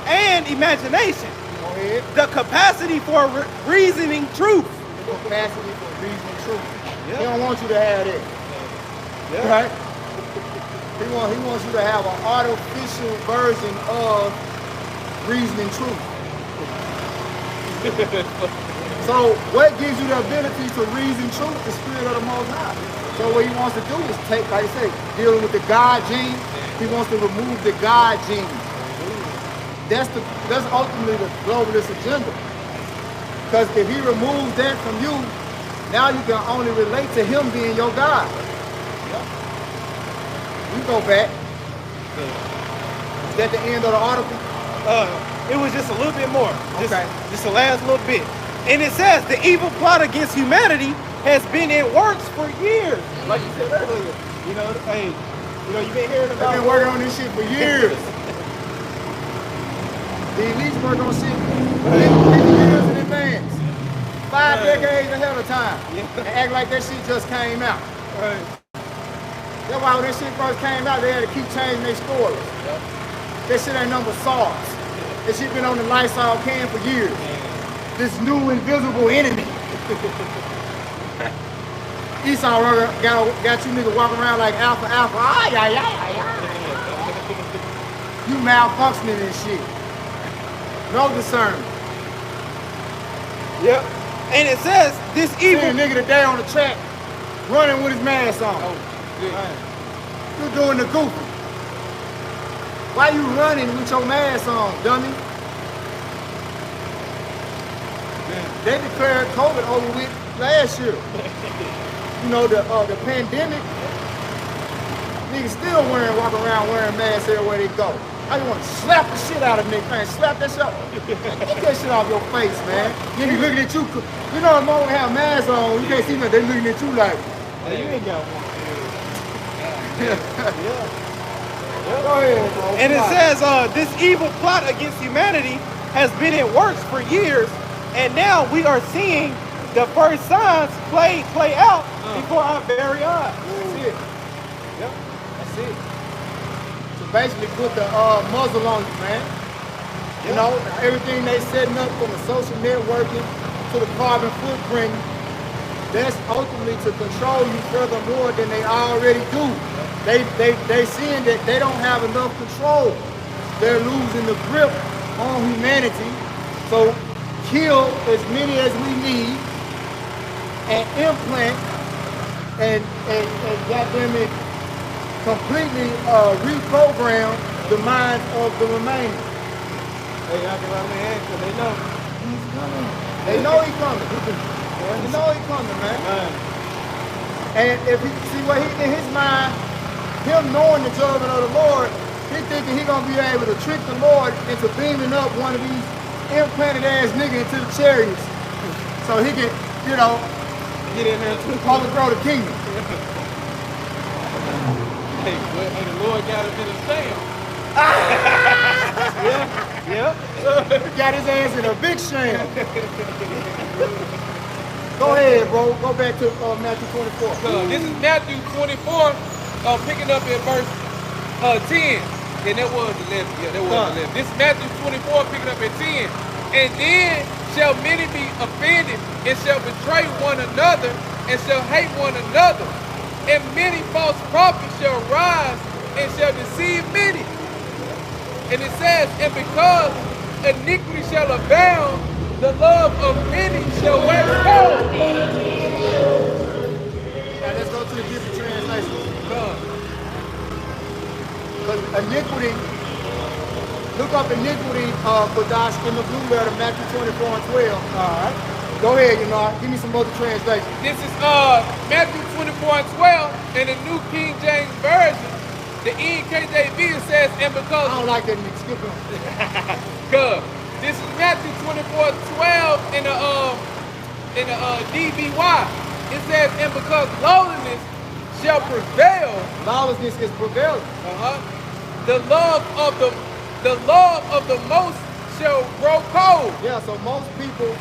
and imagination. Go ahead. The capacity for reasoning truth. The capacity for reasoning truth. Yeah. He don't want you to have that. Yeah. Right? He wants you to have an artificial version of reasoning truth. So what gives you the ability to reason truth? The Spirit of the Most High. So what he wants to do is take, like I say, dealing with the God gene. He wants to remove the God gene. That's ultimately the globalist agenda. Because if he removes that from you, now you can only relate to him being your God. You go back. Is that the end of the article? It was just a little bit more. Just the last little bit. And it says the evil plot against humanity has been in works for years. Like you said earlier. You've been hearing about. I've been working on this shit for years. The elites work on shit 50 years in advance. 5 decades ahead of time. And act like that shit just came out. Right. That's why when that shit first came out, they had to keep changing their stories. That shit ain't number SARS. That shit been on the Lysol can for years. This new invisible enemy. Esau got you niggas walking around like alpha. You malfunctioning and shit. No discernment. Yep. And it says this evil. See a nigga today on the track running with his mask on. You doing the goofy. Why you running with your mask on, dummy? They declared COVID over with last year. The pandemic, niggas still walking around wearing masks everywhere they go. I just want to slap the shit out of niggas, man. Slap that shit out. Get that shit off your face, man. Then he looking at you. You know, the moment they have masks on, you can't see nothing. They looking at you like, you ain't got one. Go ahead, bro. And it says this evil plot against humanity has been in works for years, and now we are seeing the first signs play out before our very eyes. That's it. Yep, that's it. So basically put the muzzle on you, man. You know, everything they setting up from the social networking to the carbon footprint, that's ultimately to control you furthermore than they already do. They seeing that they don't have enough control. They're losing the grip on humanity. So kill as many as we need and implant and goddamn it, completely reprogram the minds of the remaining. Hey, I can run their hands because they know he's coming. They know he's coming. They know he's coming, man. And if you see what he in his mind, him knowing the judgment of the Lord, he thinking he gonna be able to trick the Lord into beaming up one of these implanted ass niggas into the chariots, so he can, get in there to overthrow the kingdom. Hey, the Lord got him in a sham. Got his ass in a big shame. Go ahead, bro. Go back to Matthew 24. This is Matthew 24, picking up in verse 10. And that was 11. Yeah, that was 11. This is Matthew 24, picking up at 10. And then shall many be offended, and shall betray one another, and shall hate one another. And many false prophets shall rise, and shall deceive many. And it says, and because iniquity shall abound, the love of many shall wax cold. Now let's go to the different translations. Because iniquity, look up iniquity, Kodash, in the blue letter, Matthew 24 and 12. All right. Go ahead, you know. Give me some other translations. This is Matthew 24 and 12 in the New King James Version. The NKJV it says, and because I don't like that nigga. Skip him. good. This is Matthew 24 12 in the DBY. It says, and because lowliness shall prevail. Lawlessness is prevailing. The love of the most shall grow cold. Yeah, so most people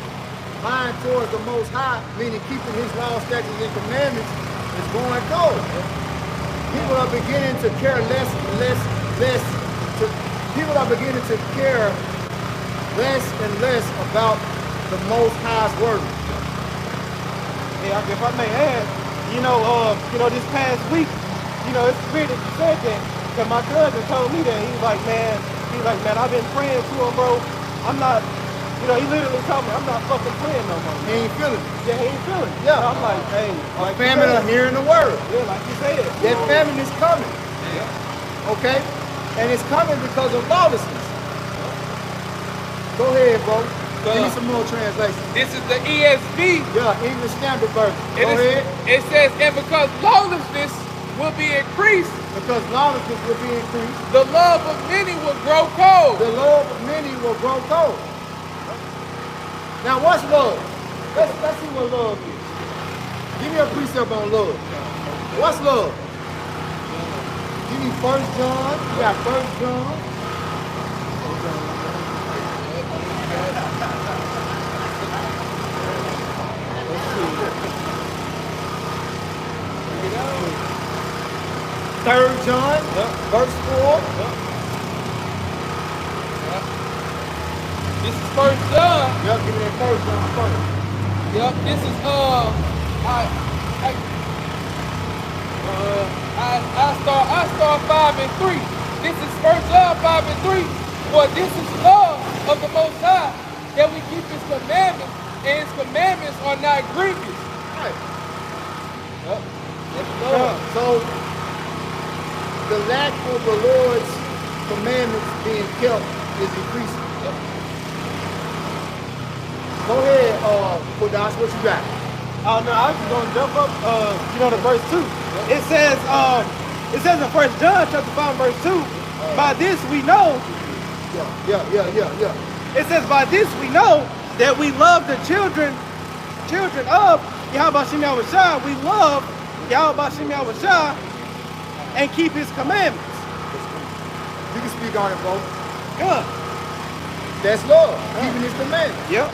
mind towards the Most High, meaning keeping His laws, statutes, and commandments, is going cold. People are beginning to care less. People are beginning to care less and less about the Most High's word. Yeah, if I may add, this past week, it's weird that you said that, because my cousin told me that. He's like, man, I've been praying to him, bro. I'm not, he literally told me, I'm not fucking praying no more. He ain't feeling it. Yeah, he ain't feeling it. Yeah. I'm like, hey. Like famine are hearing the word. Yeah, like you said. That famine is coming. Yeah. Okay? And it's coming because of lawlessness. Go ahead, bro. Give me some more translations. This is the ESV. Yeah, English Standard Version. Go ahead. It says, and because lawlessness will be increased, Because lawlessness will be increased, the love of many will grow cold. the love of many will grow cold. Now, what's love? Let's see what love is. Give me a precept on love. What's love? Give me 1 John. You got 1 John. Third John, verse 4. This is 1 John. Yep, give me that 1 John first. Yep, this is I start 5 and 3. This is 1 John 5 and 3. For this is love of the Most High, that we keep His commandments, and His commandments are not grievous. Right. Yep, that's love. So, the lack of the Lord's commandments being kept is increasing. Go ahead, Kodash, what you got? Oh no, I was just gonna jump up, to verse 2. It says in 1 John chapter 5, verse 2, by this we know. Yeah. It says, by this we know that we love the children of Yahweh Shem Yahushua. We love Yahweh Shem Yahushua and keep His commandments. You can speak on it, bro. Good. That's love, keeping His commandments. Yep.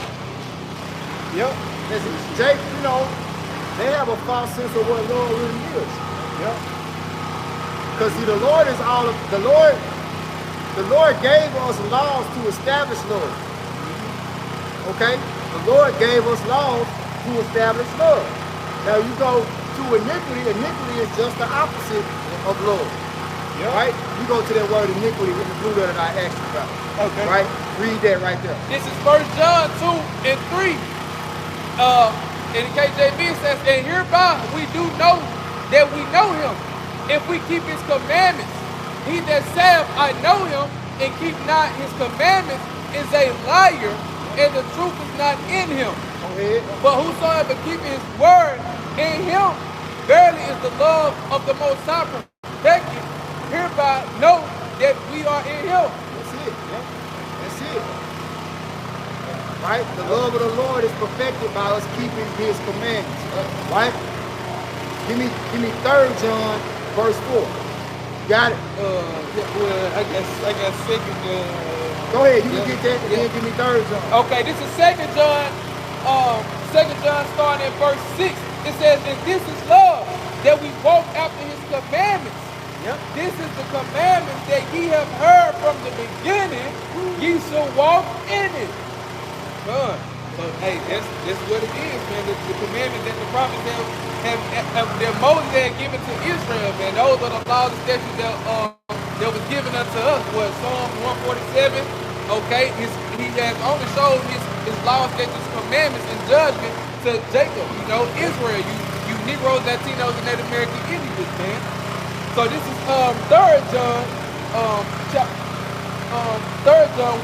Listen, Jake, they have a false sense of what love really is. Yep. Because see, the Lord gave us laws to establish love. Okay? The Lord gave us laws to establish love. Now you go to iniquity is just the opposite of love. Yep. Right? You go to that word iniquity with the blue letter that I asked you about. Okay. Right? Read that right there. This is 1 John 2 and 3. In the KJV it says, and hereby we do know that we know Him, if we keep His commandments. He that saith, I know Him, and keep not His commandments, is a liar, and the truth is not in him. Go ahead. But whosoever keepeth His word, in Him verily is the love of the Most High perfected. Hereby know that we are in Him. That's it. Yeah. That's it. Right? The love of the Lord is perfected by us keeping His commandments. Right? Give me 3 John verse 4. Got it? I got second. Go ahead, you can get that and then give me 3 John. Okay, this is 2 John. 2 John starting at verse 6. It says, and this is love, that we walk after His commandments. Yep. This is the commandments that ye have heard from the beginning. Ye shall walk in it. Good. So hey, that's what it is, man. The commandment that the prophets that Moses had given to Israel, man. Those are the laws and statutes that was given unto us. What Psalm 147? Okay, he has only showed his laws, statutes, commandments, and judgment to Jacob. You know, Israel. You Negroes, Latinos, and Native American Indians, man. So this is 3 John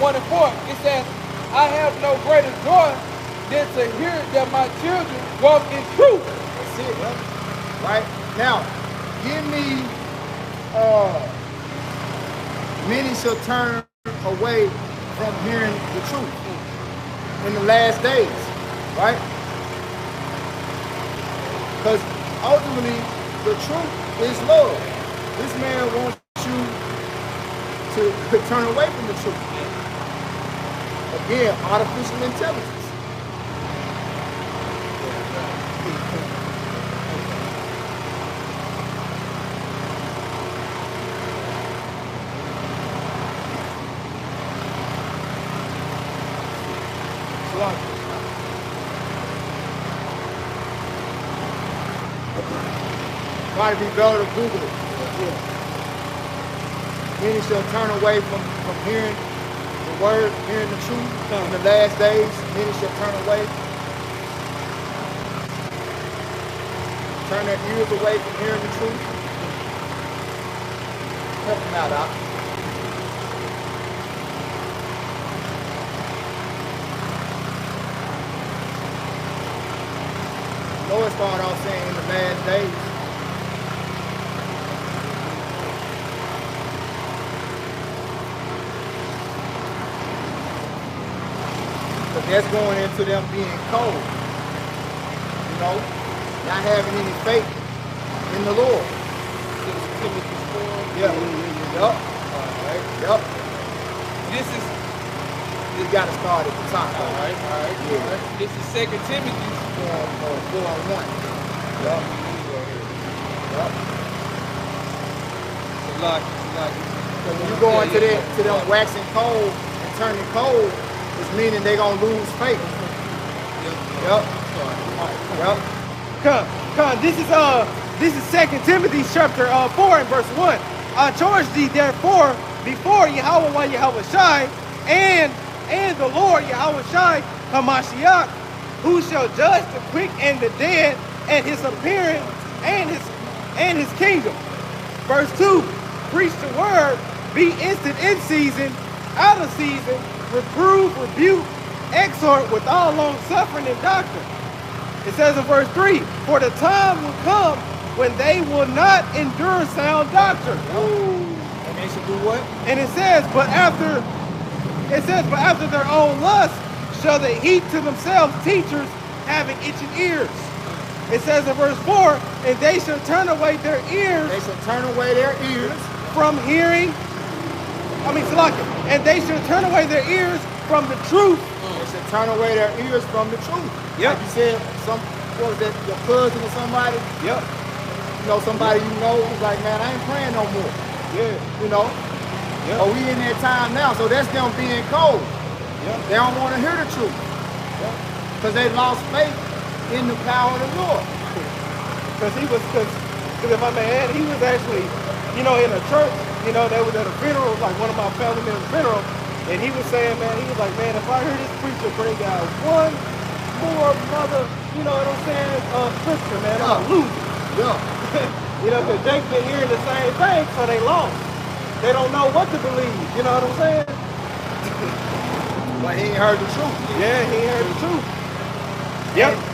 1 and 4. It says, I have no greater joy than to hear that my children walk in truth. That's it, brother. Right? Now, give me, many shall turn away from hearing the truth in the last days, right? Because ultimately, the truth is love. This man wants you to turn away from the truth. Again, artificial intelligence. Might be better to Google it. Yeah. Many shall turn away from hearing the word, hearing the truth in the last days. Many shall turn away. Turn their ears away from hearing the truth. Help them out, Doc. The Lord started off saying in the last days. But that's going into them being cold. You know, not having any faith in the Lord. Yeah. Yup. Alright. Yup. You gotta start at the top. Alright. Yeah. This is 2 Timothy 4:1. Yup. Yup. It's a lot. So when you go into them waxing cold and turning cold, it's meaning they're gonna lose faith. Yep. Come. This is 2 Timothy chapter 4 and verse 1. I charge thee therefore before Yahweh while Yahweh Shai and the Lord Yahweh Shai Hamashiach, who shall judge the quick and the dead, and his appearing and his kingdom. Verse 2, preach the word, be instant in season, out of season, reprove, rebuke, exhort with all long suffering and doctrine. It says in verse 3, for the time will come when they will not endure sound doctrine. And they should do what? And it says, but after their own lust shall they heap to themselves teachers having itching ears. It says in verse 4, and they shall turn away their ears. They shall turn away their ears from hearing. And they shall turn away their ears from the truth. They should turn away their ears from the truth. Yep. Like you said, what was that, your cousin or somebody? Yep. You know, somebody you know who's like, man, I ain't praying no more. Yeah. You know? Yep. But we in that time now, so that's them being cold. Yep. They don't want to hear the truth. Because they lost faith in the power of the Lord. Because if I may add, he was actually, in a church, they was at a funeral, like one of my family members' funeral, and he was saying, man, if I hear this preacher bring out one more mother, you know what I'm saying, scripture, man, I'm losing. Yeah. Because they've been hearing the same thing, so they lost. They don't know what to believe, you know what I'm saying? But he ain't heard the truth. Yeah, he ain't heard the truth. Yep. And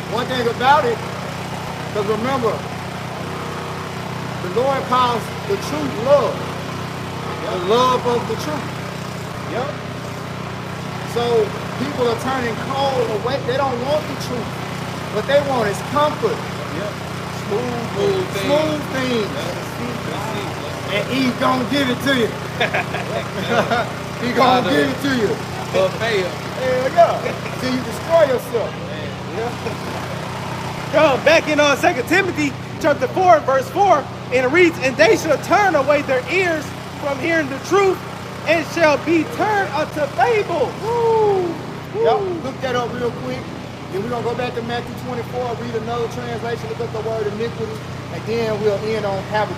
one thing about it, because remember, the Lord calls the truth love. The love of the truth. Yep. So people are turning cold away. They don't want the truth. What they want is comfort. Yep. Smooth things. And he's gonna give it to you. He's gonna give it to you. Hell yeah. Till you destroy yourself. Come back in 2 Timothy chapter 4 and verse 4, and it reads, and they shall turn away their ears from hearing the truth, and shall be turned unto fables. Yep, look that up real quick. Then we're gonna go back to Matthew 24, read another translation, look up the word iniquity, and then we'll end on Habakkuk.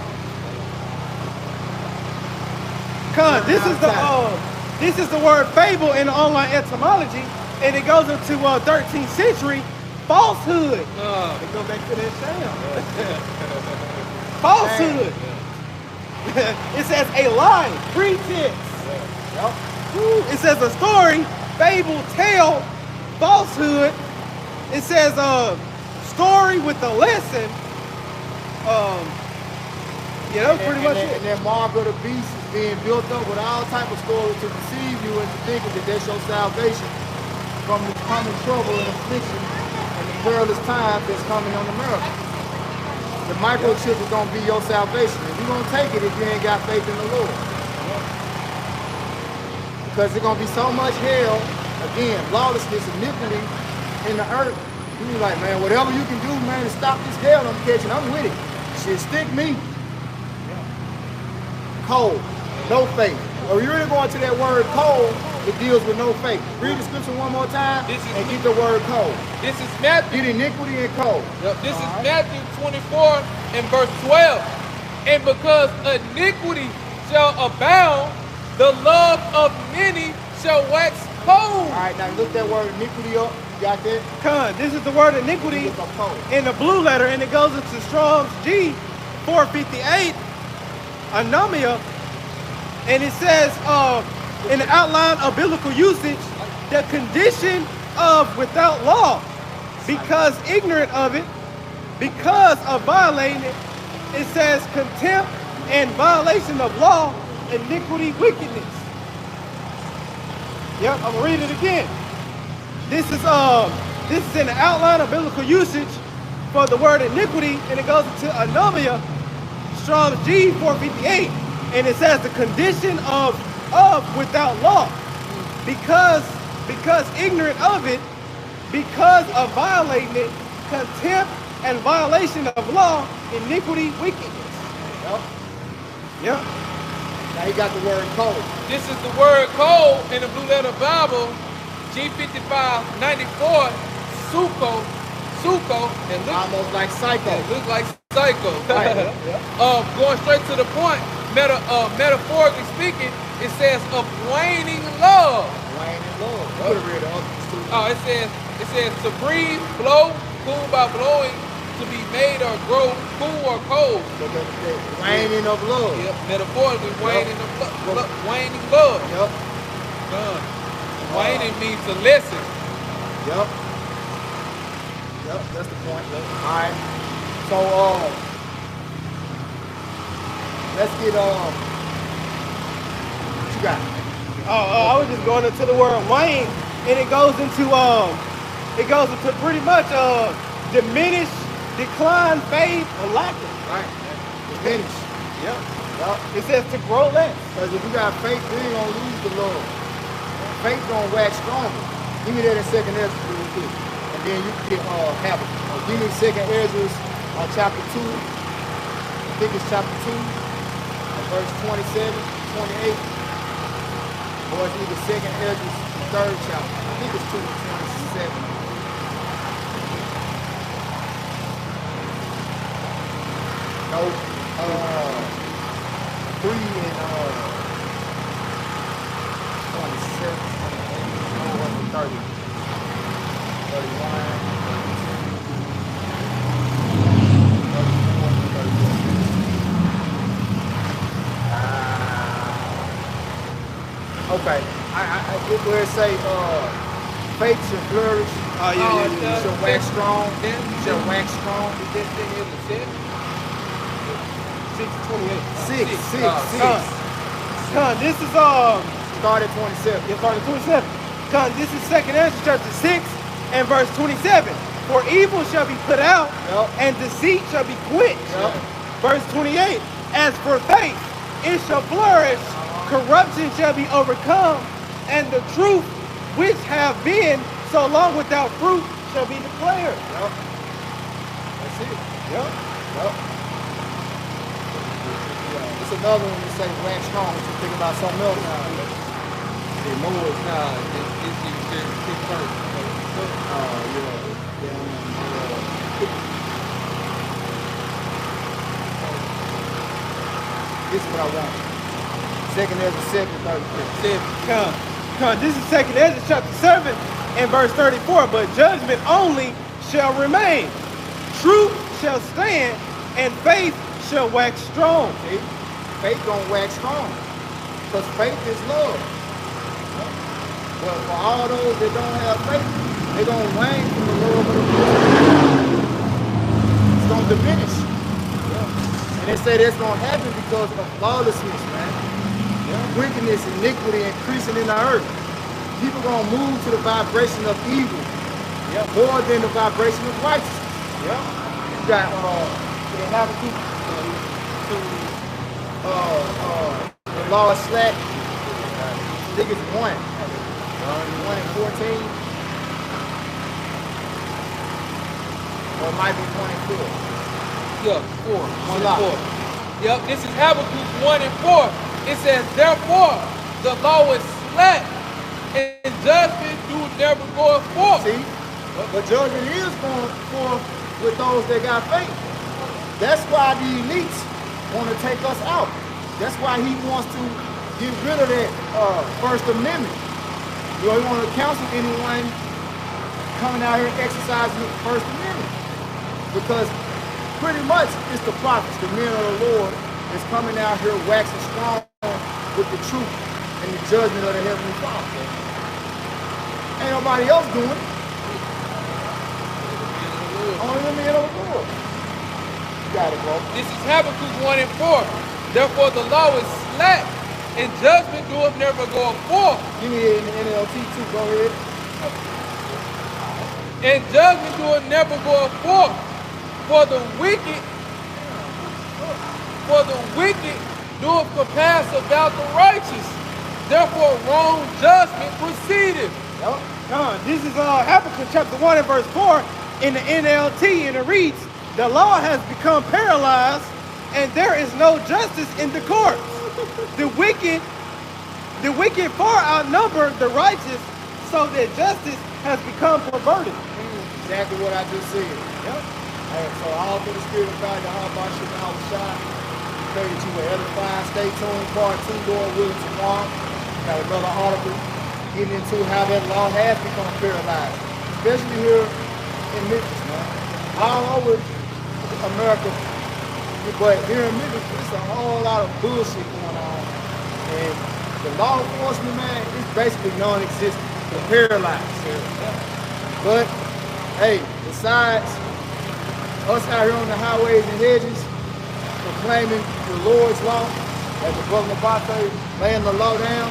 This is the word fable in the online etymology, and it goes into 13th century falsehood. They go back to that sound. Falsehood. It says a lie, pretense. It says a story, fable, tale, falsehood. It says story with a lesson. Yeah, that was pretty much it. And that mark of the beast is being built up with all type of stories to deceive you into thinking that that's your salvation from the coming trouble and affliction and the perilous times that's coming on America. The microchip is going to be your salvation. And you're going to take it if you ain't got faith in the Lord. Because there's going to be so much hell, again, lawlessness, iniquity in the earth. You be like, man, whatever you can do, man, to stop this hell I'm catching, I'm with it. Shit, stick me. Cold, no faith. Or you really going to that word cold, it deals with no faith. Read the scripture one more time and get the word cold. This is Matthew. Get iniquity and cold. Yep, this is Matthew 24 and verse 12. And because iniquity shall abound, the love of many shall wax cold. All right, now look that word iniquity up. You got that? Con, this is the word iniquity in the blue letter, and it goes into Strong's G 458, anomia, and it says in the outline of biblical usage, the condition of without law, because ignorant of it, because of violating it. It says contempt and violation of law, iniquity, wickedness. Yep, I'm gonna read it again. This is in the outline of biblical usage for the word iniquity, and it goes into anomia, Strong's G 458, and it says the condition of without law, because ignorant of it, because of violating it, contempt and violation of law, iniquity, wickedness. Yep. Yep. Now he got the word cold. This is the word cold in the Blue Letter Bible, G5594, suko, and look, almost like psycho. It looks like psycho. Right. Going straight to the point, metaphorically speaking, it says of waning love. Waning love. You could have read the others too. Oh, it says to breathe, blow, cool by blowing, to be made or grow cool or cold. So the waning of love. Yep, metaphorically, waning of love. Waning love. Yep. Waning means to lessen. Yep. Yep, that's the point. Yep. All right. So let's get what you got? I was just going into the word wane, and it goes into pretty much diminish, decline, fade, or lack of. Right. Diminish. Yep. Yep. It says to grow less. Because if you got faith, you ain't gonna lose the love. Faith gonna wax stronger. Give me that in 2nd Ezra real quick, and then you can get habit. Give me 2nd Ezra chapter 2. I think it's chapter 2, verse 27, 28. Or it's either 2nd Ezra, 3rd chapter. I think it's 2:27. No, 3 and 27. 30, 31, 32. Okay, where it say faith should flourish, shall wax strong, shall wax strong. Is this thing in the 6:28. 6. This is Start at 27. Yeah, start at 27. This is 2nd Ezra chapter 6 and verse 27. For evil shall be put out, and deceit shall be quenched. Verse 28. As for faith, it shall flourish, corruption shall be overcome, and the truth which have been so long without fruit shall be declared. That's it. Yep. It's another one that say wax strong. You think about something else now. It's first. This is what I want. 2nd Ezra 7:33. This is 2nd Ezra chapter 7 and verse 34. But judgment only shall remain, truth shall stand, and faith shall wax strong. See? Faith gonna wax strong, because faith is love. But for all those that don't have faith, they're going to wane from the Lord of the Lord. It's going to diminish. And they say that's going to happen because of lawlessness, man. Wickedness, iniquity increasing in the earth. People going to move to the vibration of evil more than the vibration of righteousness. You got the Habakkuk, the law of slack. I think it's 1 and 14. Or it might be 1 and 4. Yeah, 4. 1 and 4. Yep, this is Habakkuk 1 and 4. It says, therefore, the law is slack, and judgment do never go forth. See? But judgment is going forth with those that got faith. That's why the elites want to take us out. That's why he wants to get rid of that First Amendment. You know, he want to counsel anyone coming out here and exercising the First Amendment. Because pretty much it's the prophets, the men of the Lord, that's coming out here waxing strong with the truth and the judgment of the Heavenly Father. Ain't nobody else doing it. Only the men of the Lord. You got it, bro. This is Habakkuk 1 and 4. Therefore the law is slack, and judgment doeth never go forth. You need it in the NLT too, go ahead. And judgment doeth never go forth. For the wicked doeth compass about the righteous. Therefore wrong judgment proceedeth. This is Habakkuk chapter 1 and verse 4 in the NLT, and it reads, the law has become paralyzed, and there is no justice in the courts. The wicked far outnumber the righteous, so that justice has become perverted. Exactly what I just said. Hey, so all through the Spirit of God, the heart by Shema Shah. Pray that you will edify. Stay tuned. Part 2, Lord willing, tomorrow. Got another article getting into how that law has become paralyzed, especially here in Memphis, man. All over America, but here in Memphis, it's a whole lot of bullshit going on. And the law enforcement, man, is basically non-existent. It's paralyzed. But, hey, besides us out here on the highways and hedges, proclaiming the Lord's law, as the brother Nabate laying the law down,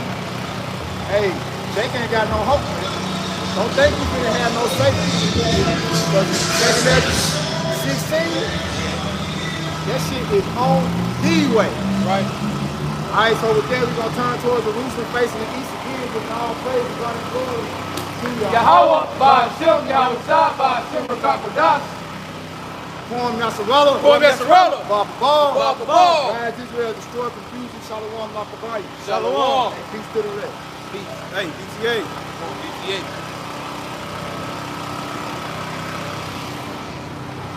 hey, they ain't got no hope, man. Don't think you're gonna have no safety. Because 2 16, that shit is on the way. Right. All right, so with that, we're gonna turn towards Jerusalem, facing the east again, with all praise and God and glory to Yahweh, Ba'ashem, Yahushua, Ba'ashem, Rakakodas. Form Nasarallah. Form Nasarallah. Baba Ball. Baba Ball. Rise Israel, destroy confusion. Shalom, Lakabayi. Shalom. And peace to the rest. Hey, DTA. DTA.